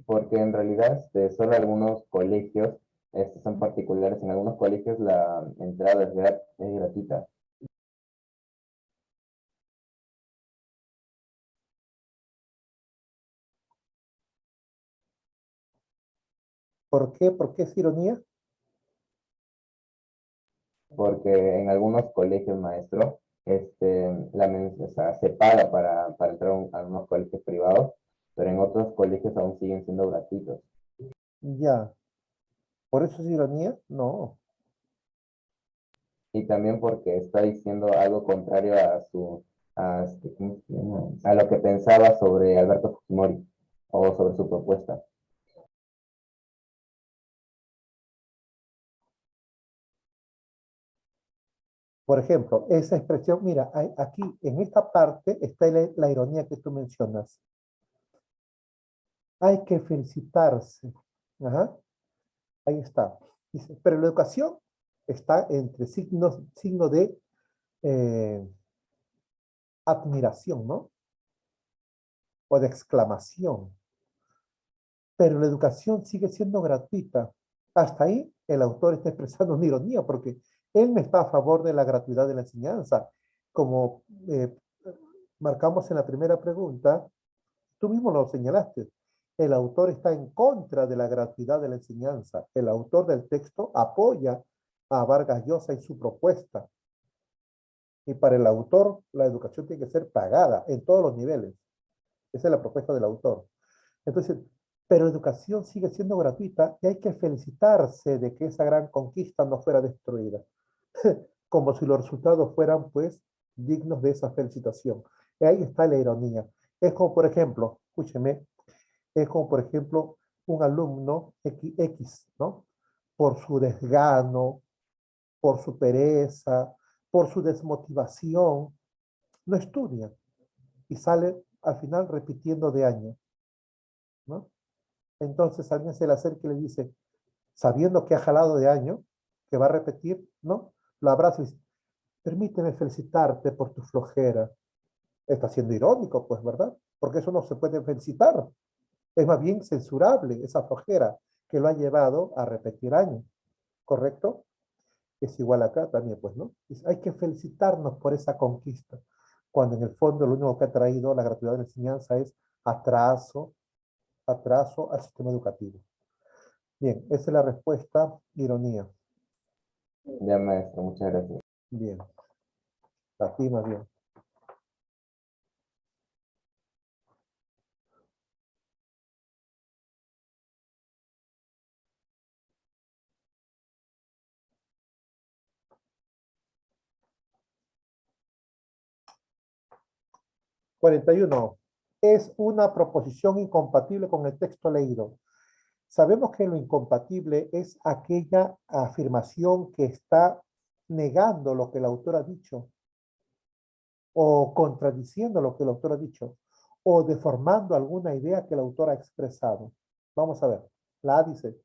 Porque en realidad solo algunos colegios, estos son particulares, en algunos colegios la entrada es gratuita. ¿Por qué? ¿Por qué es ironía? Porque en algunos colegios, maestro, o sea, se paga para entrar a unos colegios privados, pero en otros colegios aún siguen siendo gratuitos. Ya. ¿Por eso es ironía? No. Y también porque está diciendo algo contrario ¿cómo se llama? A lo que pensaba sobre Alberto Fujimori o sobre su propuesta. Por ejemplo, esa expresión, mira, aquí en esta parte está la ironía que tú mencionas. Hay que felicitarse. Ajá, ahí está. Dice, pero la educación está entre signo de eh, admiración, ¿no? O de exclamación. Pero la educación sigue siendo gratuita. Hasta ahí el autor está expresando una ironía porque él no está a favor de la gratuidad de la enseñanza. Como marcamos en la primera pregunta, tú mismo lo señalaste. El autor está en contra de la gratuidad de la enseñanza. El autor del texto apoya a Vargas Llosa y su propuesta. Y para el autor, la educación tiene que ser pagada en todos los niveles. Esa es la propuesta del autor. Entonces, pero la educación sigue siendo gratuita y hay que felicitarse de que esa gran conquista no fuera destruida. Como si los resultados fueran, pues, dignos de esa felicitación. Y ahí está la ironía. Es como, por ejemplo, escúcheme, es como, por ejemplo, un alumno X, ¿no? Por su desgano, por su pereza, por su desmotivación, no estudia y sale al final repitiendo de año, ¿no? Entonces alguien se le acerca y le dice, sabiendo que ha jalado de año, que va a repetir, ¿no? Lo abraza y dice, permíteme felicitarte por tu flojera. Está siendo irónico, pues, ¿verdad? Porque eso no se puede felicitar. Es más bien censurable esa flojera que lo ha llevado a repetir años, ¿correcto? Es igual acá también, pues, ¿no? Hay que felicitarnos por esa conquista, cuando en el fondo lo único que ha traído la gratuidad de la enseñanza es atraso al sistema educativo. Bien, esa es la respuesta, ironía. Ya, maestro, muchas gracias. Bien, así más bien. $41. Es una proposición incompatible con el texto leído. Sabemos que lo incompatible es aquella afirmación que está negando lo que el autor ha dicho, o contradiciendo lo que el autor ha dicho, o deformando alguna idea que el autor ha expresado. Vamos a ver. La A dice,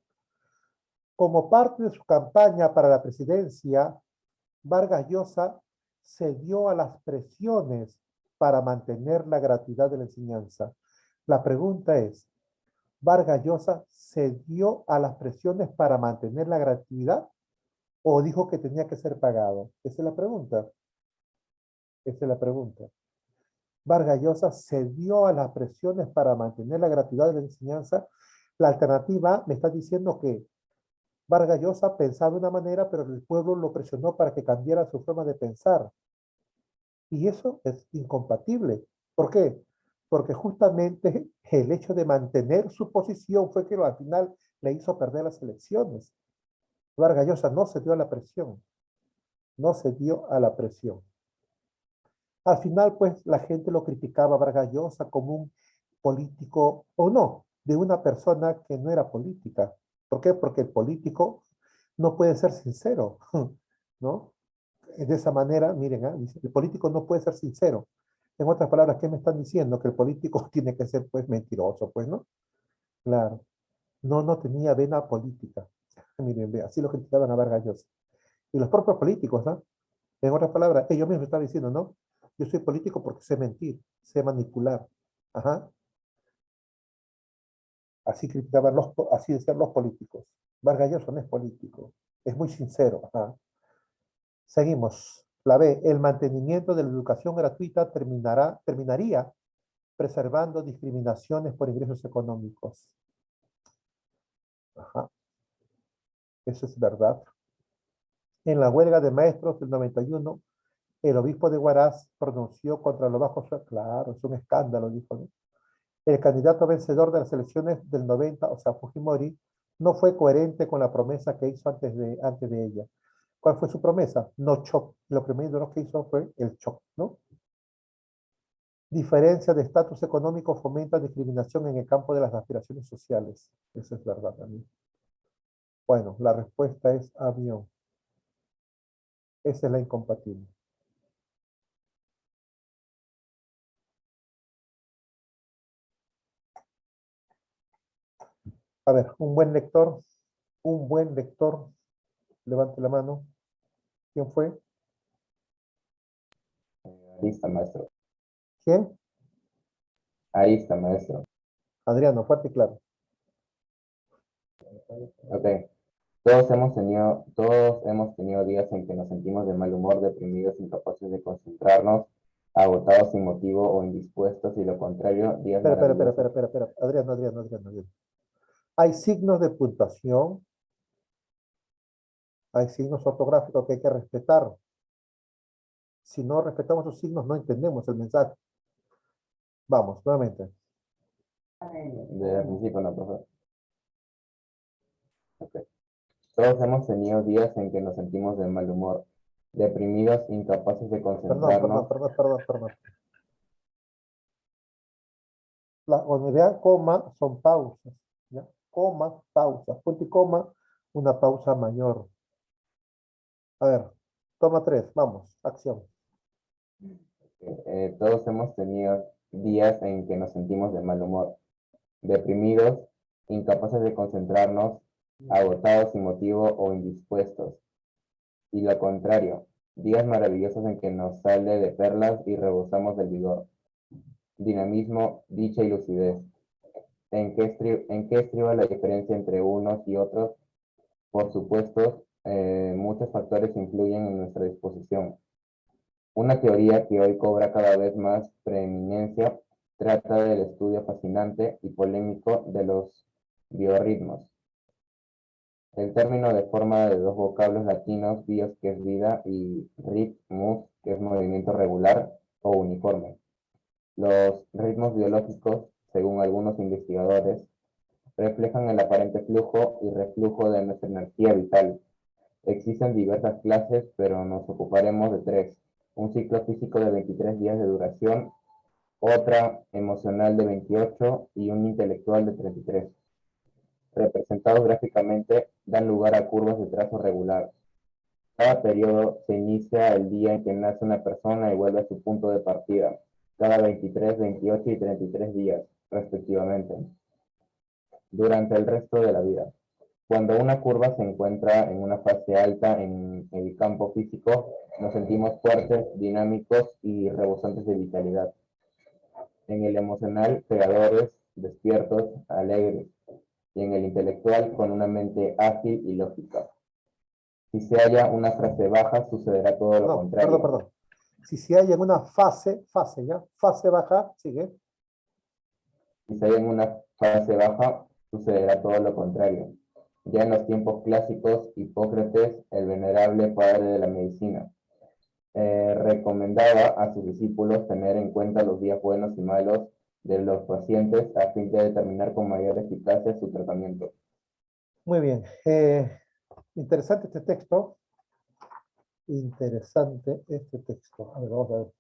como parte de su campaña para la presidencia, Vargas Llosa cedió a las presiones para mantener la gratuidad de la enseñanza. La pregunta es, ¿Vargas Llosa cedió a las presiones para mantener la gratuidad o dijo que tenía que ser pagado? Esa es la pregunta. Esa es la pregunta. Vargas Llosa cedió a las presiones para mantener la gratuidad de la enseñanza. La alternativa me está diciendo que Vargas Llosa pensaba de una manera, pero el pueblo lo presionó para que cambiara su forma de pensar. Y eso es incompatible. ¿Por qué? Porque justamente el hecho de mantener su posición fue que al final le hizo perder las elecciones. Vargas Llosa no se dio a la presión. No se dio a la presión. Al final, pues, la gente lo criticaba a Vargas Llosa como un político, o no, de una persona que no era política. ¿Por qué? Porque el político no puede ser sincero, ¿no? De esa manera, miren, dice, el político no puede ser sincero. En otras palabras, ¿qué me están diciendo? Que el político tiene que ser, pues, mentiroso, pues, ¿no? Claro. No, no tenía vena política. Miren, ve, así lo criticaban a Vargas Llosa. Y los propios políticos, ¿no? En otras palabras, ellos mismos estaban diciendo, ¿no? Yo soy político porque sé mentir, sé manipular. Ajá. Así criticaban así decían los políticos. Vargas Llosa no es político, es muy sincero. Ajá. Seguimos. La B, el mantenimiento de la educación gratuita terminaría preservando discriminaciones por ingresos económicos. Ajá. Eso es verdad. En la huelga de maestros del 91, el obispo de Huaraz pronunció contra los bajos sueldos. Claro, es un escándalo, dijo, ¿no? El candidato vencedor de las elecciones del 90, o sea, Fujimori, no fue coherente con la promesa que hizo antes de ella. ¿Cuál fue su promesa? No shock. Lo primero que hizo fue el shock, ¿no? Diferencia de estatus económico fomenta discriminación en el campo de las aspiraciones sociales. Eso es verdad también. Bueno, la respuesta es avión. Esa es la incompatible. A ver, un buen lector, levante la mano. ¿Quién fue? Arista, maestro. ¿Quién? Arista, maestro. Adriano, fuerte y claro. Ok. Todos hemos tenido días en que nos sentimos de mal humor, deprimidos, incapaces de concentrarnos, agotados sin motivo o indispuestos, y lo contrario, días maravillosos. Espera. Adriano. Hay signos de puntuación, hay signos ortográficos que hay que respetar. Si no respetamos esos signos, no entendemos el mensaje. Vamos, nuevamente. Desde el principio, no, profesor. Ok. Todos hemos tenido días en que nos sentimos de mal humor, deprimidos, incapaces de concentrarnos. Perdón. Cuando vean coma, son pausas. ¿Ya? Coma, pausa. Punto y coma, una pausa mayor. A ver, toma 3, vamos, acción. Todos hemos tenido días en que nos sentimos de mal humor, deprimidos, incapaces de concentrarnos, agotados sin motivo o indispuestos. Y lo contrario, días maravillosos en que nos sale de perlas y rebosamos del vigor, dinamismo, dicha y lucidez. ¿En qué estriba la diferencia entre unos y otros? Por supuesto, muchos factores influyen en nuestra disposición. Una teoría que hoy cobra cada vez más preeminencia trata del estudio fascinante y polémico de los biorritmos. El término de forma de dos vocablos latinos, bios, que es vida, y ritmus, que es movimiento regular o uniforme. Los ritmos biológicos, según algunos investigadores, reflejan el aparente flujo y reflujo de nuestra energía vital. Existen diversas clases, pero nos ocuparemos de 3. Un ciclo físico de 23 días de duración, otra emocional de 28 y un intelectual de 33. Representados gráficamente, dan lugar a curvas de trazo regular. Cada periodo se inicia el día en que nace una persona y vuelve a su punto de partida, cada 23, 28 y 33 días, respectivamente, durante el resto de la vida. Cuando una curva se encuentra en una fase alta en el campo físico, nos sentimos fuertes, dinámicos y rebosantes de vitalidad. En el emocional, creadores, despiertos, alegres. Y en el intelectual, con una mente ágil y lógica. Si se halla una frase baja, sucederá todo lo No, contrario. perdón. Si se halla en una fase ya, fase baja, sigue. Si se halla en una fase baja, sucederá todo lo contrario. Ya en los tiempos clásicos, Hipócrates, el venerable padre de la medicina, recomendaba a sus discípulos tener en cuenta los días buenos y malos de los pacientes a fin de determinar con mayor eficacia su tratamiento. Muy bien. Interesante este texto. Interesante este texto. A ver, vamos a ver.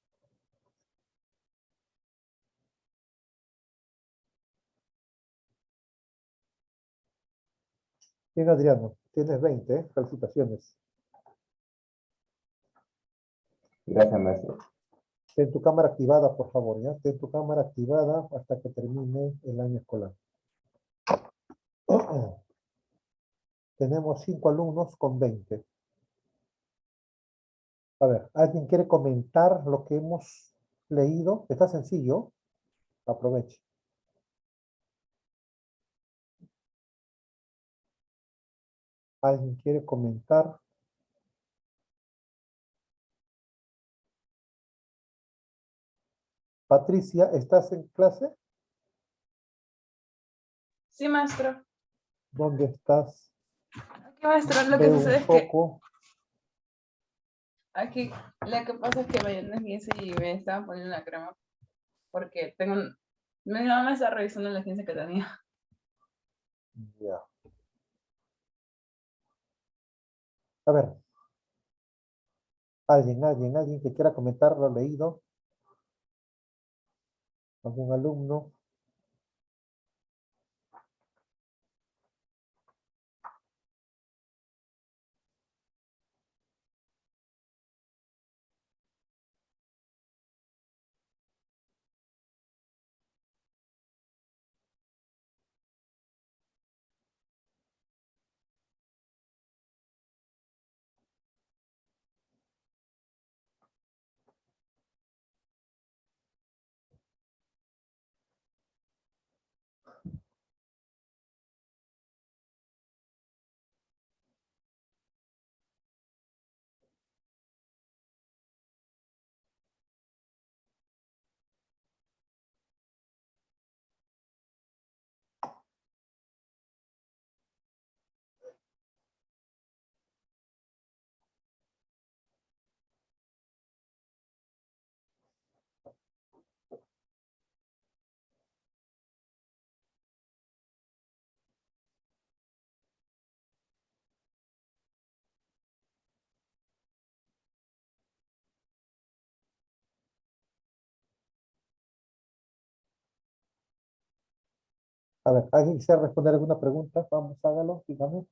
Bien, Adriano, tienes 20, ¿eh? Felicitaciones. Gracias, maestro. Ten tu cámara activada, por favor, ¿ya? Ten tu cámara activada hasta que termine el año escolar. Tenemos 5 alumnos con 20. A ver, ¿alguien quiere comentar lo que hemos leído? Está sencillo. Aproveche. ¿Alguien quiere comentar? Patricia, ¿estás en clase? Sí, maestro. ¿Dónde estás? Aquí, maestro, lo que Veo sucede un es que foco. aquí, lo que pasa es que mañana es 15 y me estaban poniendo la crema porque mi mamá está revisando la 15 que tenía. Ya. A ver, alguien que quiera comentar lo leído. ¿Algún alumno? A ver, ¿alguien quisiera responder alguna pregunta? Vamos, hágalo, dígame.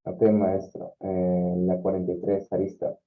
Ok, maestro. La 43, Arista.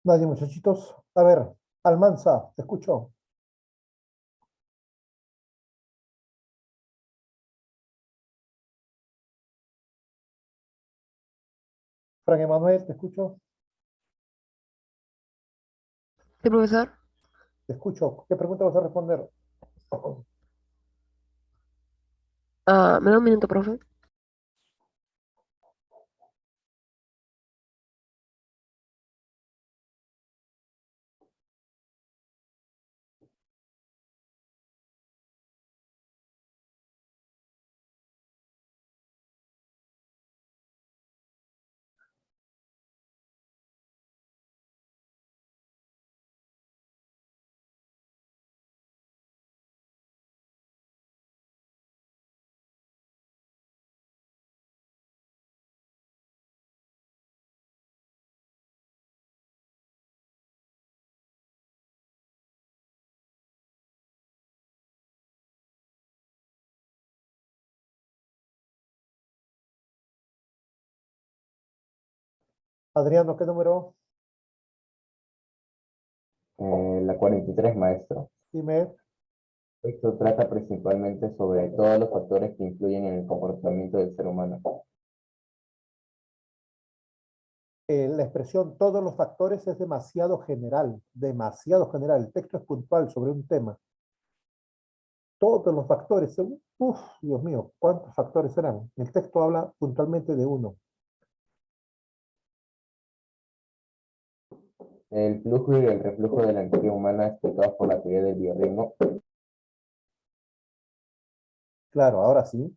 Nadie, muchachitos. A ver, Almanza, te escucho. Frank Emanuel, te escucho. Sí, profesor. Te escucho. ¿Qué pregunta vas a responder? Me da un minuto, profe. Adriano, ¿qué número? La 43, maestro. Dime. Esto trata principalmente sobre todos los factores que influyen en el comportamiento del ser humano. La expresión todos los factores es demasiado general, demasiado general. El texto es puntual sobre un tema. Todos los factores, uf, Dios mío, ¿cuántos factores serán? El texto habla puntualmente de uno. El flujo y el reflujo de la energía humana explicados por la teoría del biorritmo. Claro, ahora sí.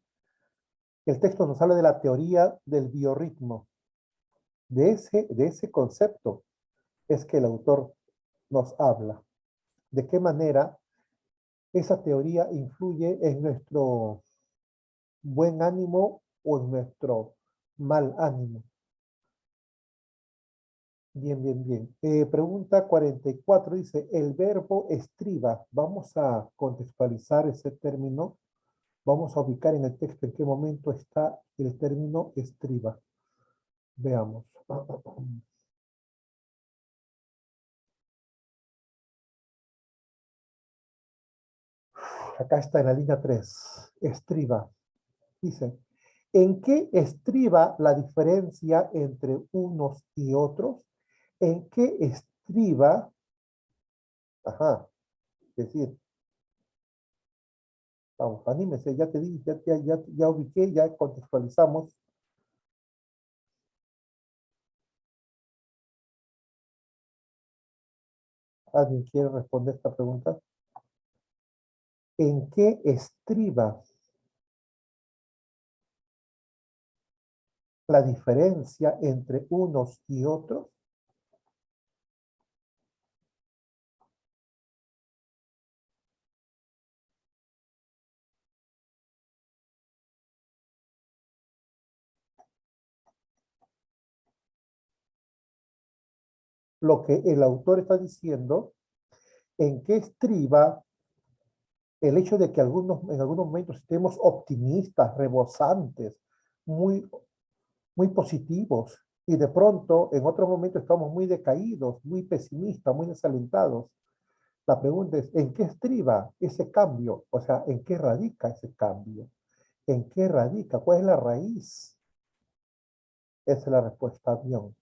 El texto nos habla de la teoría del biorritmo. De ese concepto es que el autor nos habla. ¿De qué manera esa teoría influye en nuestro buen ánimo o en nuestro mal ánimo? Bien, bien, bien. Pregunta 44 dice, el verbo estriba. Vamos a contextualizar ese término. Vamos a ubicar en el texto en qué momento está el término estriba. Veamos. Acá está en la línea 3. Estriba. Dice, ¿en qué estriba la diferencia entre unos y otros? ¿En qué estriba? Ajá, es decir, vamos, anímese, ya te di, ya ubiqué, ya contextualizamos. ¿Alguien quiere responder esta pregunta? ¿En qué estriba la diferencia entre unos y otros? Lo que el autor está diciendo, ¿en qué estriba el hecho de que en algunos momentos estemos optimistas, rebosantes, muy, muy positivos, y de pronto en otros momentos estamos muy decaídos, muy pesimistas, muy desalentados? La pregunta es, ¿en qué estriba ese cambio? O sea, ¿en qué radica ese cambio? ¿En qué radica? ¿Cuál es la raíz? Esa es la respuesta, avión.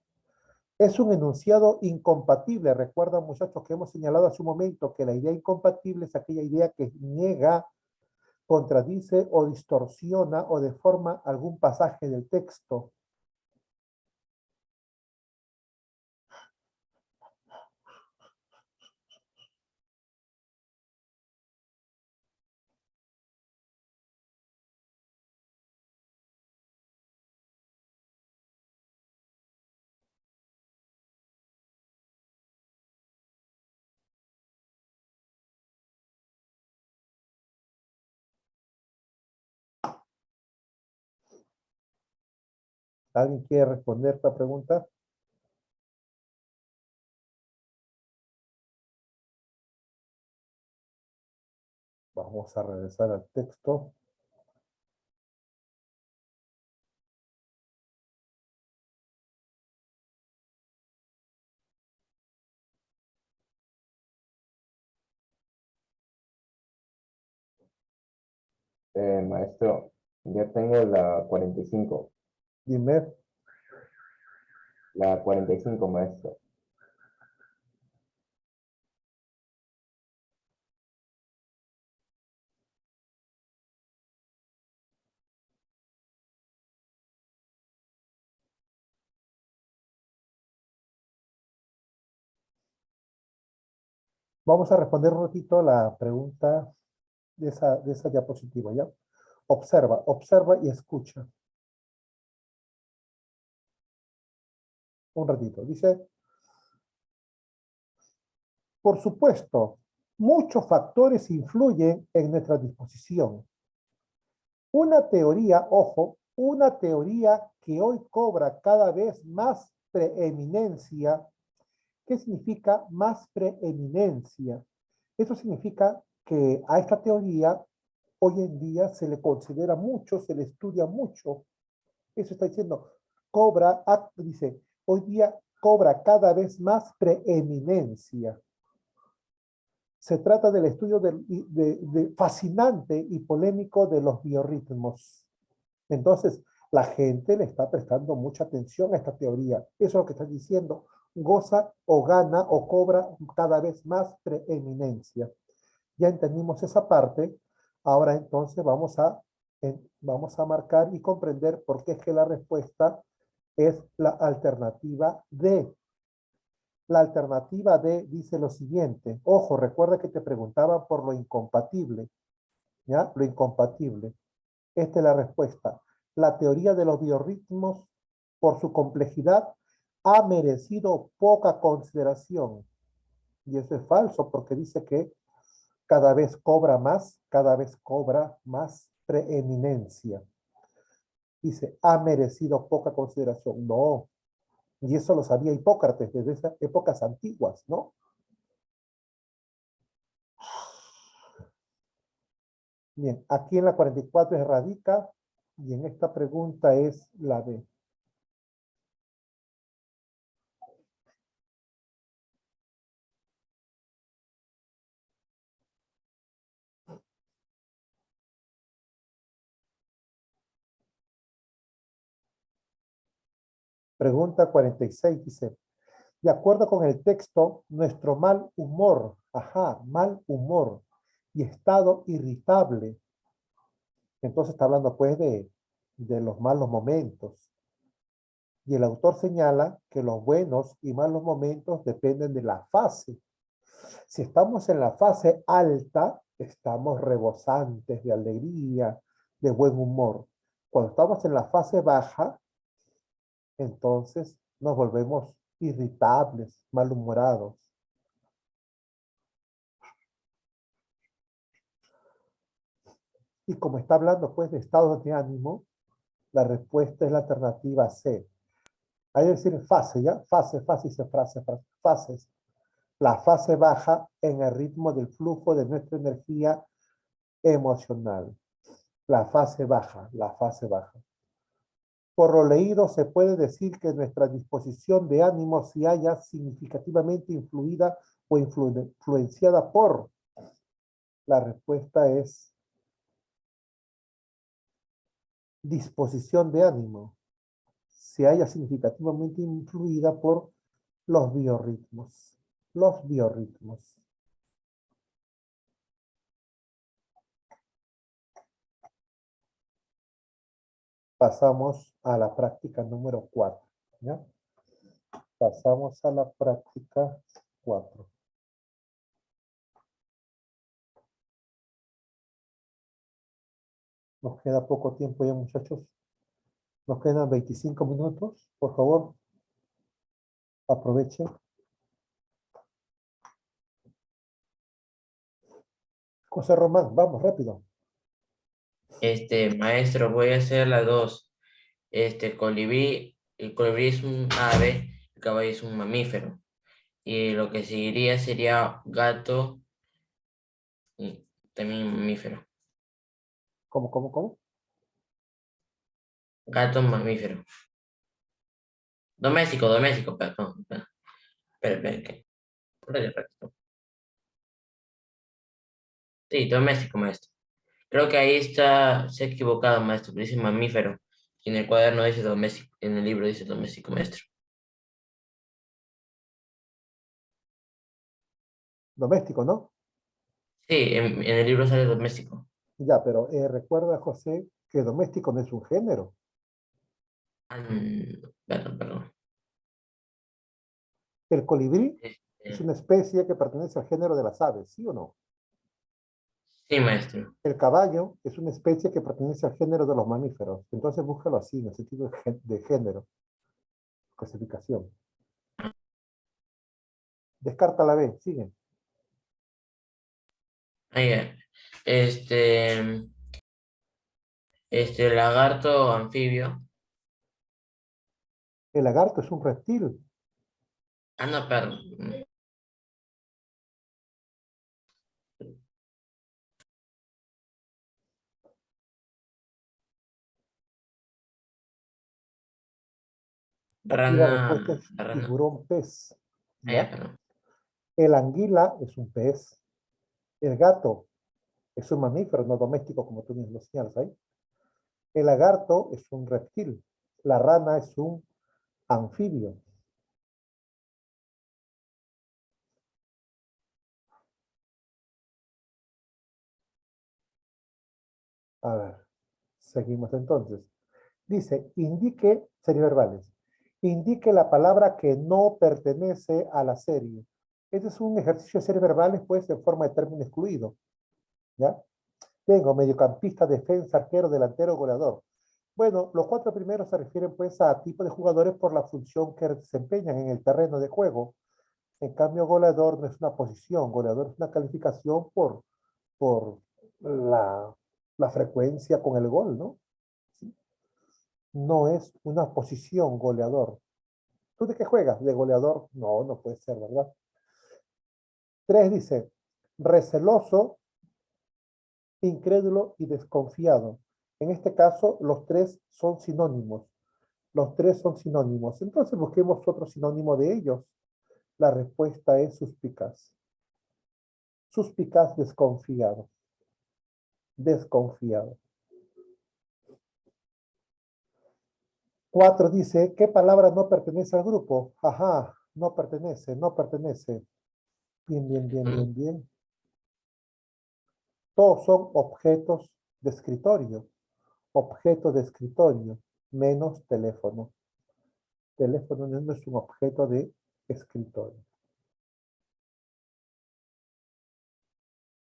Es un enunciado incompatible. Recuerdan, muchachos, que hemos señalado hace un momento que la idea incompatible es aquella idea que niega, contradice o distorsiona o deforma algún pasaje del texto. ¿Alguien quiere responder esta pregunta? Vamos a regresar al texto. Maestro, yo tengo la 45. Dime, La 45, maestro. vamos a responder un ratito a la pregunta de esa diapositiva, ¿ya? Observa, observa y escucha. Un ratito. Dice, por supuesto, muchos factores influyen en nuestra disposición. Una teoría, ojo, una teoría que hoy cobra cada vez más preeminencia. ¿Qué significa más preeminencia? Eso significa que a esta teoría hoy en día se le considera mucho, se le estudia mucho. Eso está diciendo, dice, hoy día cobra cada vez más preeminencia. Se trata del estudio fascinante y polémico de los biorritmos. Entonces, la gente le está prestando mucha atención a esta teoría. Eso es lo que está diciendo. Goza o gana o cobra cada vez más preeminencia. Ya entendimos esa parte. Ahora entonces vamos a marcar y comprender por qué es que la respuesta es la alternativa D. La alternativa D dice lo siguiente. Ojo, recuerda que te preguntaba por lo incompatible. ¿Ya? Lo incompatible. Esta es la respuesta. La teoría de los biorritmos, por su complejidad, ha merecido poca consideración. Y eso es falso porque dice que cada vez cobra más preeminencia. Dice, ha merecido poca consideración. No. Y eso lo sabía Hipócrates desde esas épocas antiguas, ¿no? Bien, aquí en la 44 es radica y en esta pregunta es la D. Pregunta 46 dice, de acuerdo con el texto, nuestro mal humor, mal humor y estado irritable. Entonces está hablando pues de los malos momentos. Y el autor señala que los buenos y malos momentos dependen de la fase. Si estamos en la fase alta, estamos rebosantes de alegría, de buen humor. Cuando estamos en la fase baja, entonces nos volvemos irritables, malhumorados. Y como está hablando pues de estados de ánimo, la respuesta es la alternativa C. Hay que decir fase, ¿ya? Fase, dice fases. La fase baja en el ritmo del flujo de nuestra energía emocional. La fase baja, la fase baja. Por lo leído, se puede decir que nuestra disposición de ánimo se haya significativamente influida o influenciada por. La respuesta es disposición de ánimo. Se haya significativamente influida por los biorritmos. Los biorritmos. Pasamos a la práctica número 4. ¿Ya? Pasamos a la práctica 4. Nos queda poco tiempo ya, muchachos. Nos quedan 25 minutos. Por favor, aprovechen. José Román, vamos, rápido. Maestro, voy a hacer las dos. Colibrí, el colibrí es un ave, el caballo es un mamífero. Y lo que seguiría sería gato y también mamífero. ¿Cómo? Gato mamífero. Doméstico, perdón. Espera, ¿qué? Repito. Sí, doméstico, maestro. Creo que ahí está, se ha equivocado, maestro, dice mamífero. Y en el cuaderno dice doméstico, en el libro dice doméstico, maestro. Doméstico, ¿no? Sí, en el libro sale doméstico. Ya, pero recuerda, José, que doméstico no es un género. Perdón, perdón. El colibrí es Este, una especie que pertenece al género de las aves, ¿sí o no? sí, maestro. El caballo es una especie que pertenece al género de los mamíferos. Entonces búscalo así, en el sentido de género, clasificación. Descarta la B, sigue. Ah, ya. Lagarto anfibio. El lagarto es un reptil. Ah, no, perdón. Aquí la respuesta es Rana. tiburón pez. Ah, ya, ¿Ya? perdón. El anguila es un pez. El gato es un mamífero no doméstico, como tú mismo señalas ahí. El lagarto es un reptil. La rana es un anfibio. A ver, seguimos entonces. Dice, indique, series verbales, indique la palabra que no pertenece a la serie. Este es un ejercicio de series verbales, pues, en forma de término excluido. ¿Ya? Tengo mediocampista, defensa, arquero, delantero, goleador. Bueno, los cuatro primeros se refieren, pues, a tipo de jugadores por la función que desempeñan en el terreno de juego. En cambio, goleador no es una posición, goleador es una calificación por la frecuencia con el gol, ¿no? ¿Sí? No es una posición goleador. ¿Tú de qué juegas? ¿De goleador? No, no puede ser, ¿verdad? 3 dice, receloso, incrédulo y desconfiado. En este caso, los tres son sinónimos. Los tres son sinónimos. Entonces busquemos otro sinónimo de ellos. La respuesta es suspicaz. Suspicaz, desconfiado. Desconfiado. 4 dice, ¿qué palabra no pertenece al grupo? Ajá, no pertenece, no pertenece. Bien, bien, bien, bien, bien. Todos son objetos de escritorio. Objeto de escritorio, menos teléfono. Teléfono no es un objeto de escritorio.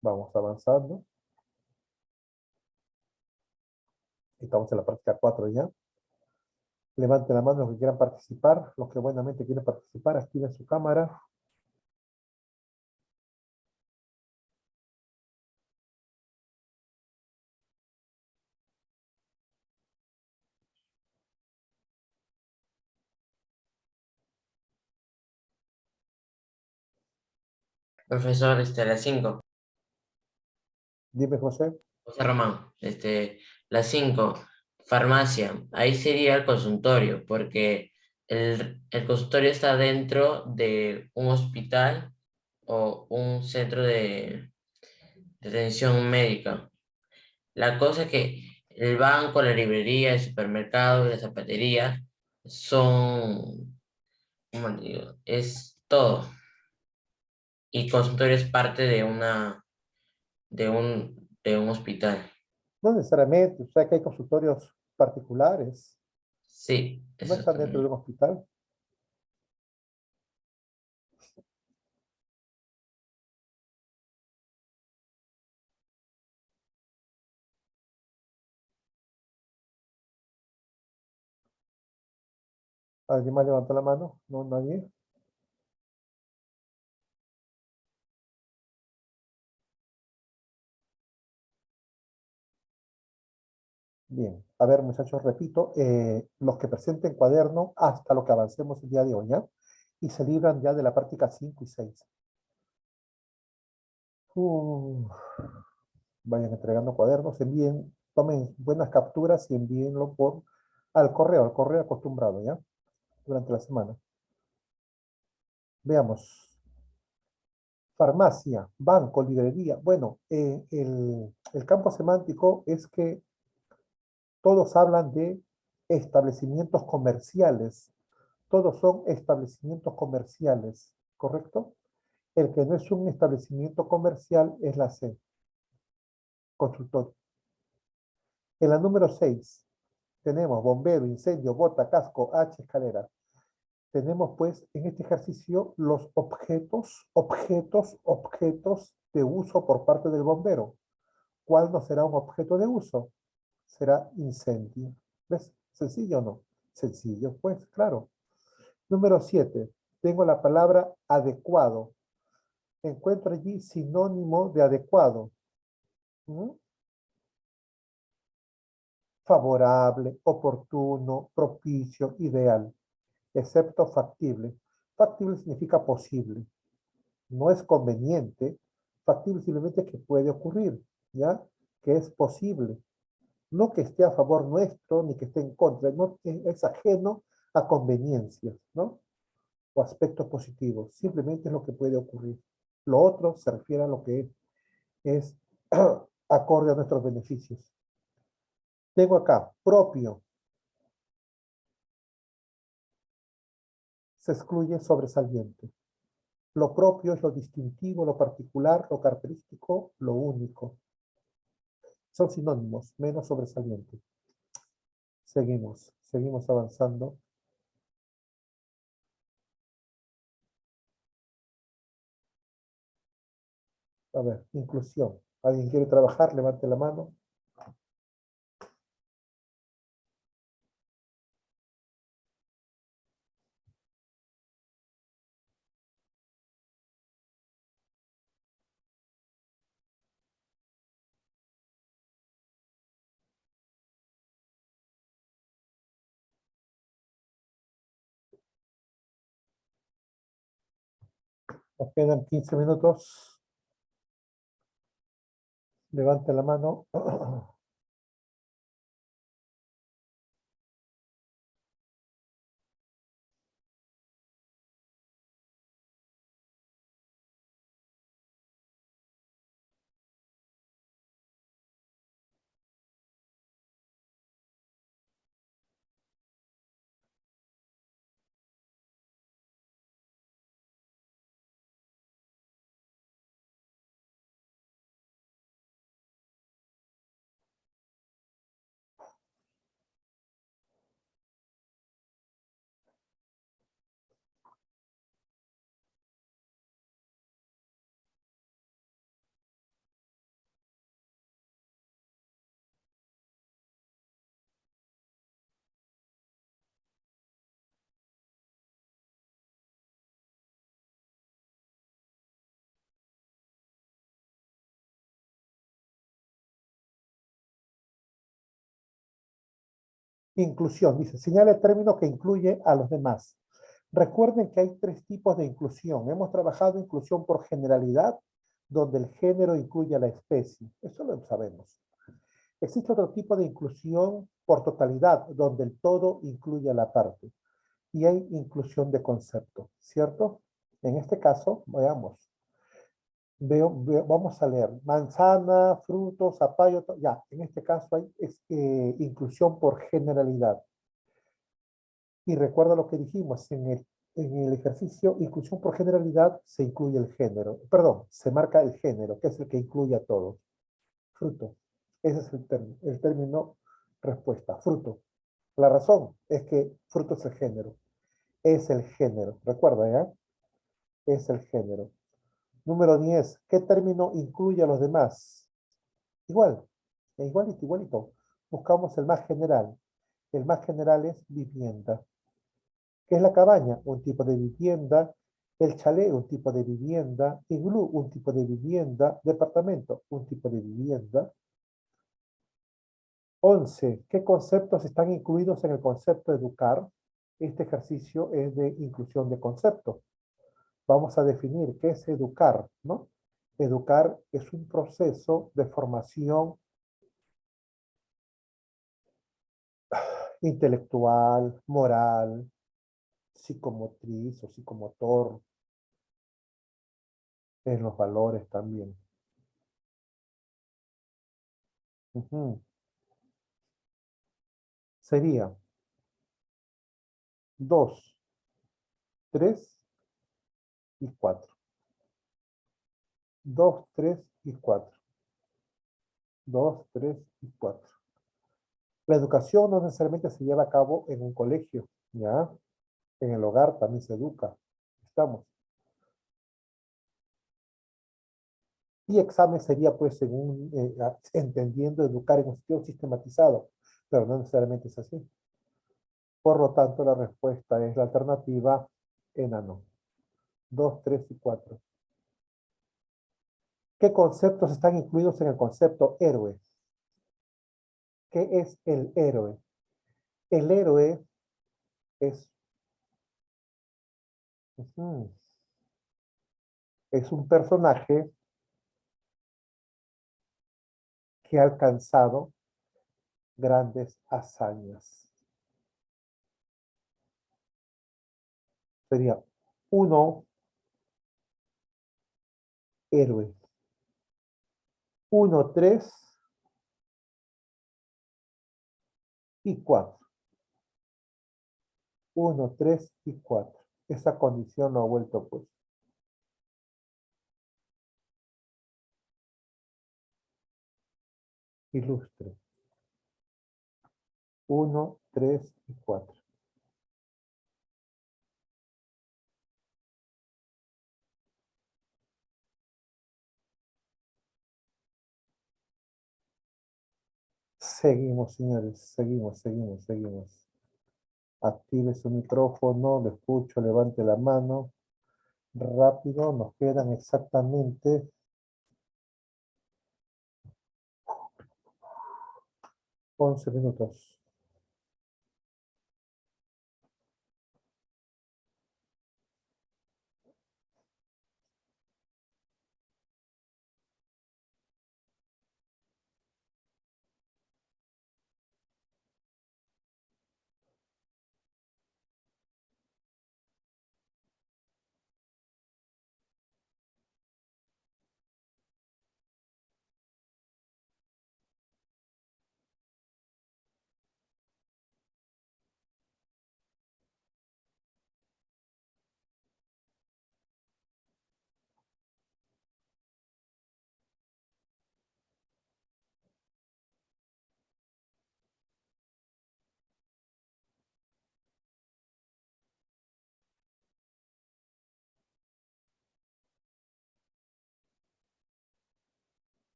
Vamos avanzando. Estamos en la práctica 4 ya. Levanten la mano los que quieran participar. Los que buenamente quieren participar, activen su cámara. Profesor, las 5. Dime, José. José Román, las 5. Farmacia. Ahí sería el consultorio, porque el consultorio está dentro de un hospital o un centro de atención médica. La cosa es que el banco, la librería, el supermercado y la zapatería son, ¿cómo te digo? Es todo. Y consultorio es parte de un hospital. No necesariamente, o sea que hay consultorios particulares. Sí, No eso están dentro de también. un hospital. ¿Alguien más levantó la mano? No, nadie. Bien, a ver muchachos, repito, los que presenten cuaderno hasta lo que avancemos el día de hoy, ¿ya? Y se libran ya de la práctica 5 y 6. Vayan entregando cuadernos, envíen, tomen buenas capturas y envíenlo al correo acostumbrado, ¿ya? Durante la semana. Veamos. Farmacia, banco, librería. Bueno, el campo semántico es que todos hablan de establecimientos comerciales. Todos son establecimientos comerciales, ¿correcto? El que no es un establecimiento comercial es la C, consultorio. En la número 6 tenemos bombero, incendio, bota, casco, H, escalera. Tenemos pues en este ejercicio los objetos de uso por parte del bombero. ¿Cuál no será un objeto de uso? Será incendio. ¿Ves? ¿Sencillo o no? Sencillo, pues, claro. Número 7. Tengo la palabra adecuado. Encuentro allí sinónimo de adecuado. ¿Mm? Favorable, oportuno, propicio, ideal, excepto factible. Factible significa posible. No es conveniente. Factible simplemente que puede ocurrir, ¿ya? Que es posible. No que esté a favor nuestro, ni que esté en contra. No, es ajeno a conveniencias, ¿no? O aspectos positivos. Simplemente es lo que puede ocurrir. Lo otro se refiere a lo que es acorde a nuestros beneficios. Tengo acá, propio. Se excluye sobresaliente. Lo propio es lo distintivo, lo particular, lo característico, lo único. Son sinónimos, menos sobresaliente. Seguimos avanzando. A ver, inclusión. ¿Alguien quiere trabajar? Levante la mano. Nos quedan 15 minutos. Levante la mano. Inclusión, dice, señala el término que incluye a los demás. Recuerden que hay 3 tipos de inclusión. Hemos trabajado inclusión por generalidad, donde el género incluye a la especie. Eso lo sabemos. Existe otro tipo de inclusión por totalidad, donde el todo incluye a la parte. Y hay inclusión de concepto, ¿cierto? En este caso, veamos. Vamos a leer manzana, frutos, zapallo, ya, en este caso hay inclusión por generalidad. Y recuerda lo que dijimos en el ejercicio, inclusión por generalidad, se incluye el género, perdón, se marca el género, que es el que incluye a todos. Fruto, ese es el término respuesta, fruto. La razón es que fruto es el género, recuerda, ¿ya? Es el género. Número 10, ¿qué término incluye a los demás? Igual, igualito, igualito. Buscamos el más general. El más general es vivienda. ¿Qué es la cabaña? Un tipo de vivienda. El chalet, un tipo de vivienda. Iglú, un tipo de vivienda. Departamento, un tipo de vivienda. 11. ¿Qué conceptos están incluidos en el concepto educar? Este ejercicio es de inclusión de conceptos. Vamos a definir qué es educar, ¿no? Educar es un proceso de formación intelectual, moral, psicomotriz o psicomotor, en los valores también. Ujú. Sería 2, 3 y 4. 2, 3 y 4. 2, 3 y 4. La educación no necesariamente se lleva a cabo en un colegio, ¿ya? En el hogar también se educa. Estamos. Y examen sería, pues, según, entendiendo, educar en un sentido sistematizado, pero no necesariamente es así. Por lo tanto, la respuesta es la alternativa enano. 2, 3 y 4. ¿Qué conceptos están incluidos en el concepto héroe? ¿Qué es el héroe? El héroe es, es un personaje que ha alcanzado grandes hazañas. Sería 1, héroe. 1, 3 y 4. 1, 3 y 4. Esa condición no ha vuelto, pues. Ilustre. 1, 3 y 4. Seguimos, señores. Seguimos. Active su micrófono, lo escucho, levante la mano. Rápido, nos quedan exactamente 11 minutos.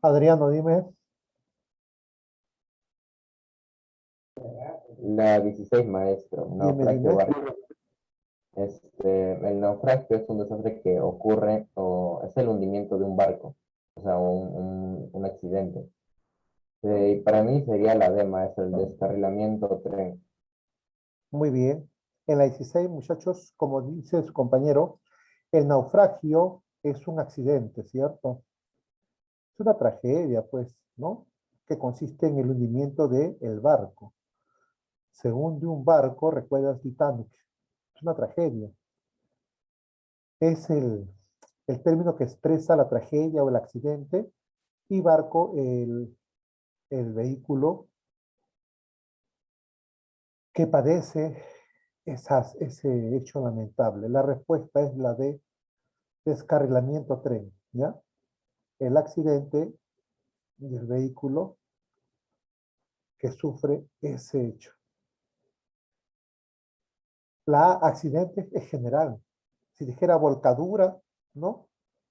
Adriano, dime. La 16, maestro. Naufragio Dime. barco. El naufragio es un desastre que ocurre o es el hundimiento de un barco, o sea, un accidente. Y para mí sería la D, maestro, el descarrilamiento tren. Muy bien. En la 16, muchachos, como dice su compañero, el naufragio es un accidente, ¿cierto? Es una tragedia, pues, ¿no? Que consiste en el hundimiento del barco. Se hunde un barco, recuerda el Titanic. Es una tragedia. Es el término que expresa la tragedia o el accidente, y barco, el vehículo que padece ese hecho lamentable. La respuesta es la de descarrilamiento tren, ¿ya? El accidente del vehículo que sufre ese hecho. La accidente es general. Si dijera volcadura, ¿no?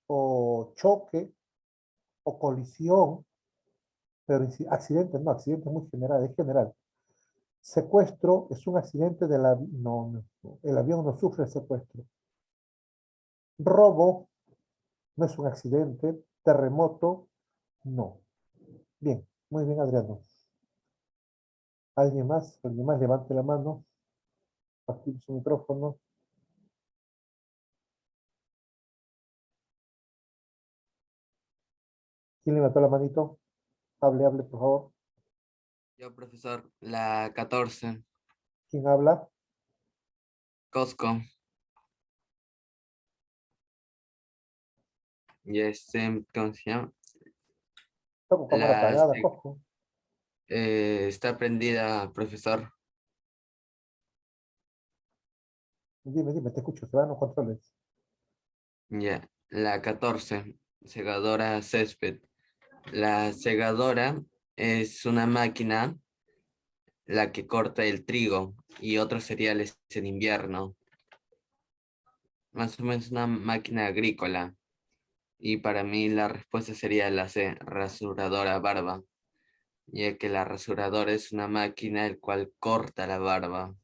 O choque, o colisión, pero accidente no, accidente es muy general, es general. Secuestro es un accidente del avión, no, el avión no sufre secuestro. Robo no es un accidente, Terremoto, no. Bien, muy bien, Adriano. ¿Alguien más? ¿Alguien más? Levante la mano. Active su micrófono. ¿Quién levantó la manito? Hable, hable, por favor. Yo, profesor, la 14, ¿Quién habla? Costco. Y ¿cómo se llama? Está con cámara La, apagada, Cosco. está prendida, profesor. Dime, dime, te escucho. Se van los controles. Ya, la 14, segadora césped. La segadora es una máquina la que corta el trigo y otros cereales en invierno. Más o menos una máquina agrícola. Y para mí la respuesta sería la C, rasuradora barba, ya que la rasuradora es una máquina el cual corta la barba.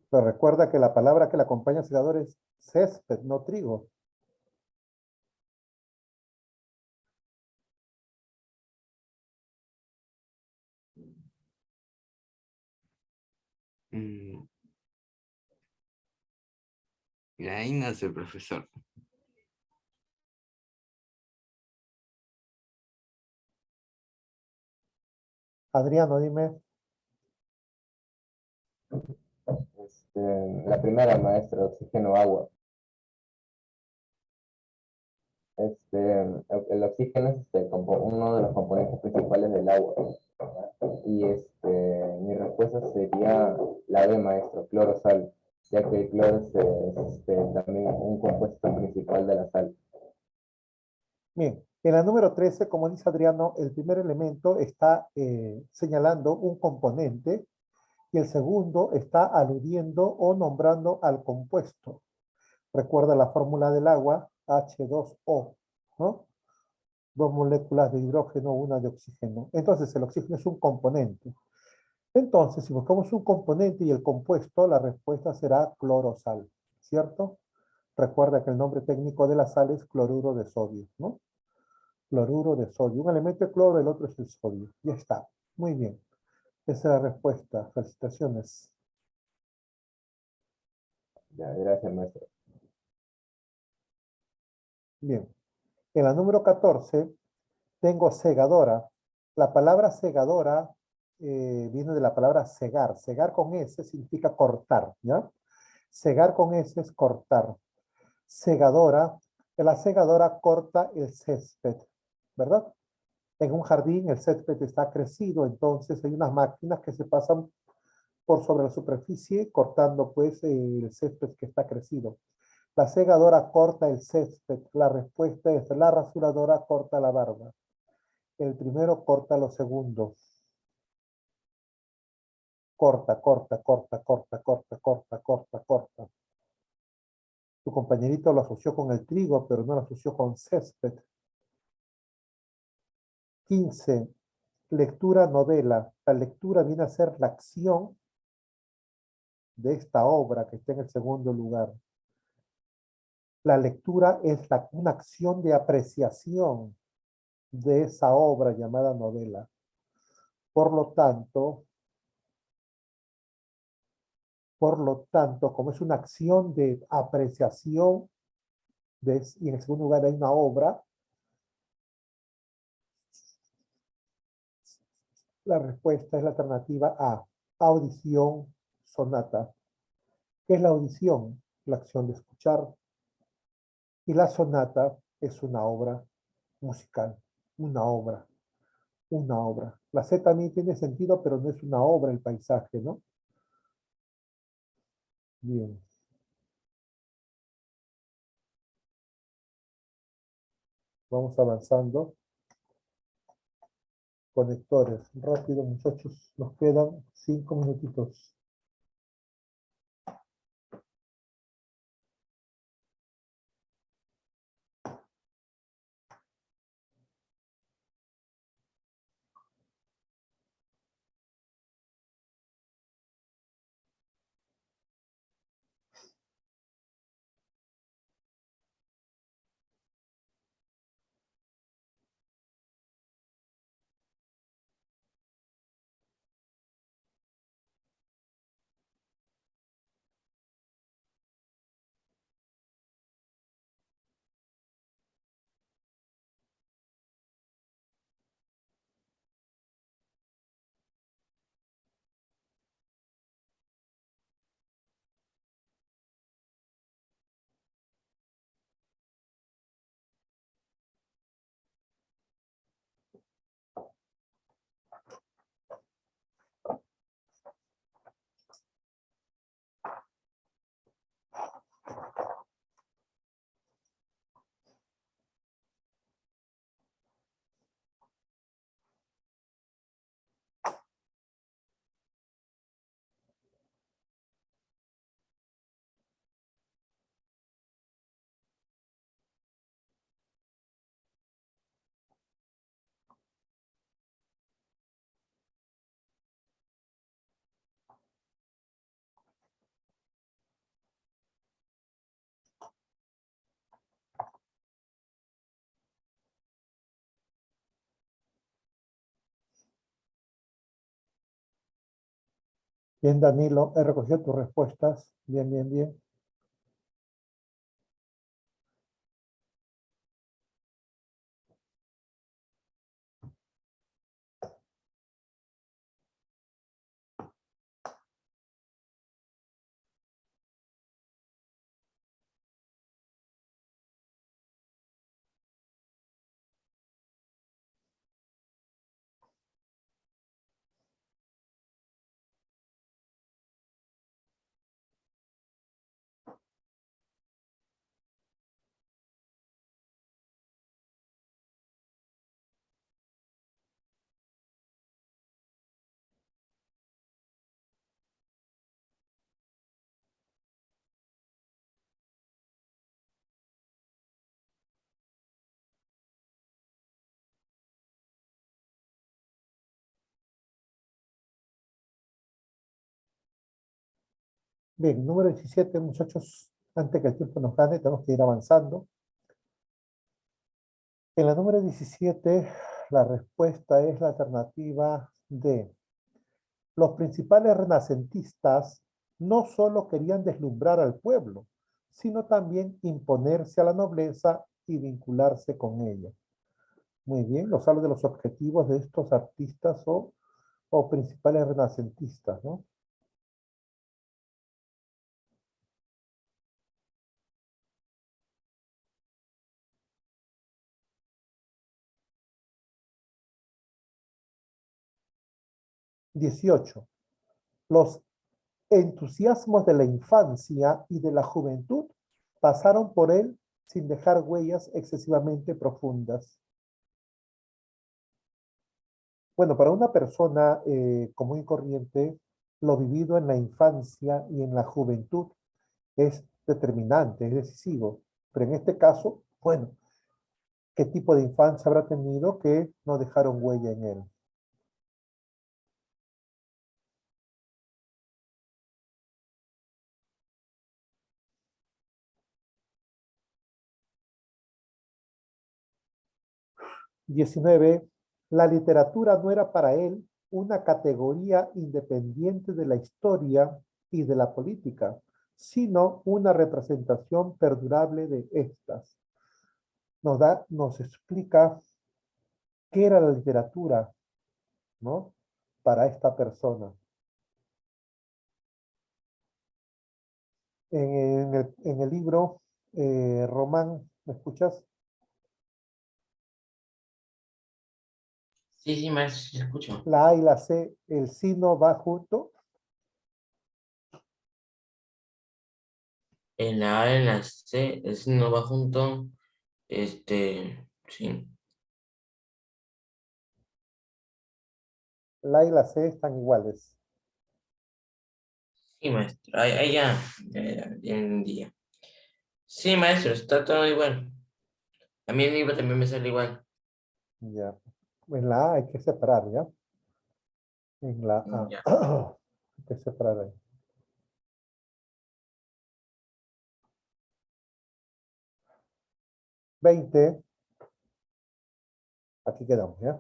Pero recuerda que la palabra que le acompaña al segador es césped, no trigo. Mm, y ahí no sé, profesor. Adriano, dime. La primera, maestro, oxígeno, agua. El oxígeno es uno de los componentes principales del agua. Y mi respuesta sería la B, maestro, cloro, sal, ya que el cloro es también un compuesto principal de la sal. Bien, en la número 13, como dice Adriano, el primer elemento está señalando un componente y el segundo está aludiendo o nombrando al compuesto. Recuerda la fórmula del agua, H2O, ¿no? Dos moléculas de hidrógeno, una de oxígeno. Entonces, el oxígeno es un componente. Entonces, si buscamos un componente y el compuesto, la respuesta será clorosal, ¿cierto? Recuerda que el nombre técnico de la sal es cloruro de sodio, ¿no? Cloruro de sodio. Un elemento es cloro, el otro es el sodio. Ya está. Muy bien. Esa es la respuesta. Felicitaciones. Ya, gracias, maestro. Bien. En la número 14 tengo segadora. La palabra segadora viene de la palabra segar. Segar con S significa cortar, ¿ya? Segar con S es cortar. Segadora. La segadora corta el césped, ¿verdad? En un jardín el césped está crecido, entonces hay unas máquinas que se pasan por sobre la superficie cortando pues el césped que está crecido. La segadora corta el césped. La respuesta es la rasuradora corta la barba. El primero corta los segundos. Corta, corta, corta, corta, corta, corta, corta, corta. Tu compañerito lo asoció con el trigo, pero no lo asoció con césped. 15. Lectura, novela. La lectura viene a ser la acción de esta obra que está en el segundo lugar. La lectura es una acción de apreciación de esa obra llamada novela. Por lo tanto, como es una acción de apreciación y en el segundo lugar hay una obra, la respuesta es la alternativa A, audición, sonata. ¿Qué es la audición? La acción de escuchar. Y la sonata es una obra musical, una obra, una obra. La C también tiene sentido, pero no es una obra el paisaje, ¿no? Bien. Vamos avanzando. Conectores. Rápido, muchachos. Nos quedan 5 minutitos. Bien, Danilo, he recogido tus respuestas. Bien, bien, bien. Bien, número 17, muchachos, antes que el tiempo nos gane, tenemos que ir avanzando. En la número 17, la respuesta es la alternativa D. Los principales renacentistas no solo querían deslumbrar al pueblo, sino también imponerse a la nobleza y vincularse con ella. Muy bien, nos habla de los objetivos de estos artistas o principales renacentistas, ¿no? Dieciocho. Los entusiasmos de la infancia y de la juventud pasaron por él sin dejar huellas excesivamente profundas. Bueno, para una persona común y corriente, lo vivido en la infancia y en la juventud es determinante, es decisivo. Pero en este caso, bueno, ¿qué tipo de infancia habrá tenido que no dejaron huella en él? XIX. La literatura no era para él una categoría independiente de la historia y de la política, sino una representación perdurable de estas. Nos explica qué era la literatura, ¿no? Para esta persona. En el libro, Román, ¿me escuchas? Sí, sí, maestro, sí escucho. La A y la C, el signo va junto. En la A, en la C, el signo va junto. Sí. La A y la C están iguales. Sí, maestro. Ahí ya entendí. Sí, maestro, está todo igual. A mí el libro también me sale igual. Ya. En la A hay que separar, ¿ya? En la Ya. A. Hay que separar ahí. 20. Aquí quedamos, ¿ya?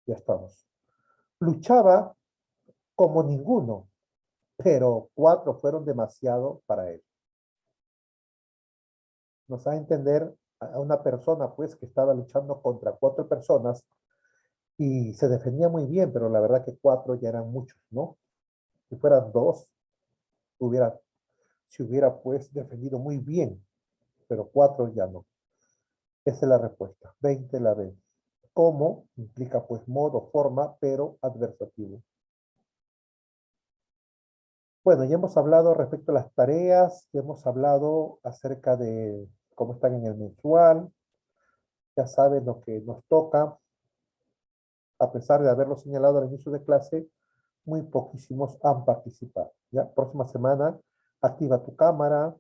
Ya estamos. Luchaba como ninguno, pero 4 fueron demasiado para él. Nos da a entender a una persona, pues, que estaba luchando contra 4 personas y se defendía muy bien, pero la verdad que 4 ya eran muchos, ¿no? Si fueran 2, hubiera, se hubiera, pues, defendido muy bien, pero 4 ya no. Esa es la respuesta. 20 la B. ¿Cómo? Implica, pues, modo, forma, pero adversativo. Bueno, ya hemos hablado respecto a las tareas, ya hemos hablado acerca de cómo están en el mensual, ya saben lo que nos toca, a pesar de haberlo señalado al inicio de clase, muy poquísimos han participado. Ya, próxima semana, activa tu cámara,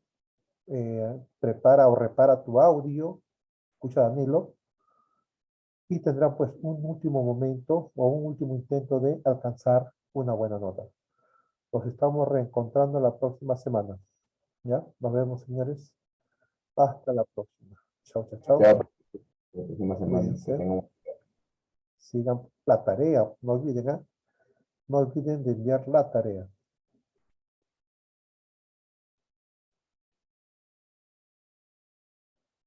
prepara o repara tu audio, escucha a Danilo, y tendrán pues un último momento o un último intento de alcanzar una buena nota. Nos estamos reencontrando la próxima semana. ¿Ya? Nos vemos, señores. Hasta la próxima. Chao, chao, chao. Ya, la próxima semana. Que Cuídense. tengan Sigan la tarea. No olviden, ¿ah? No olviden de enviar la tarea.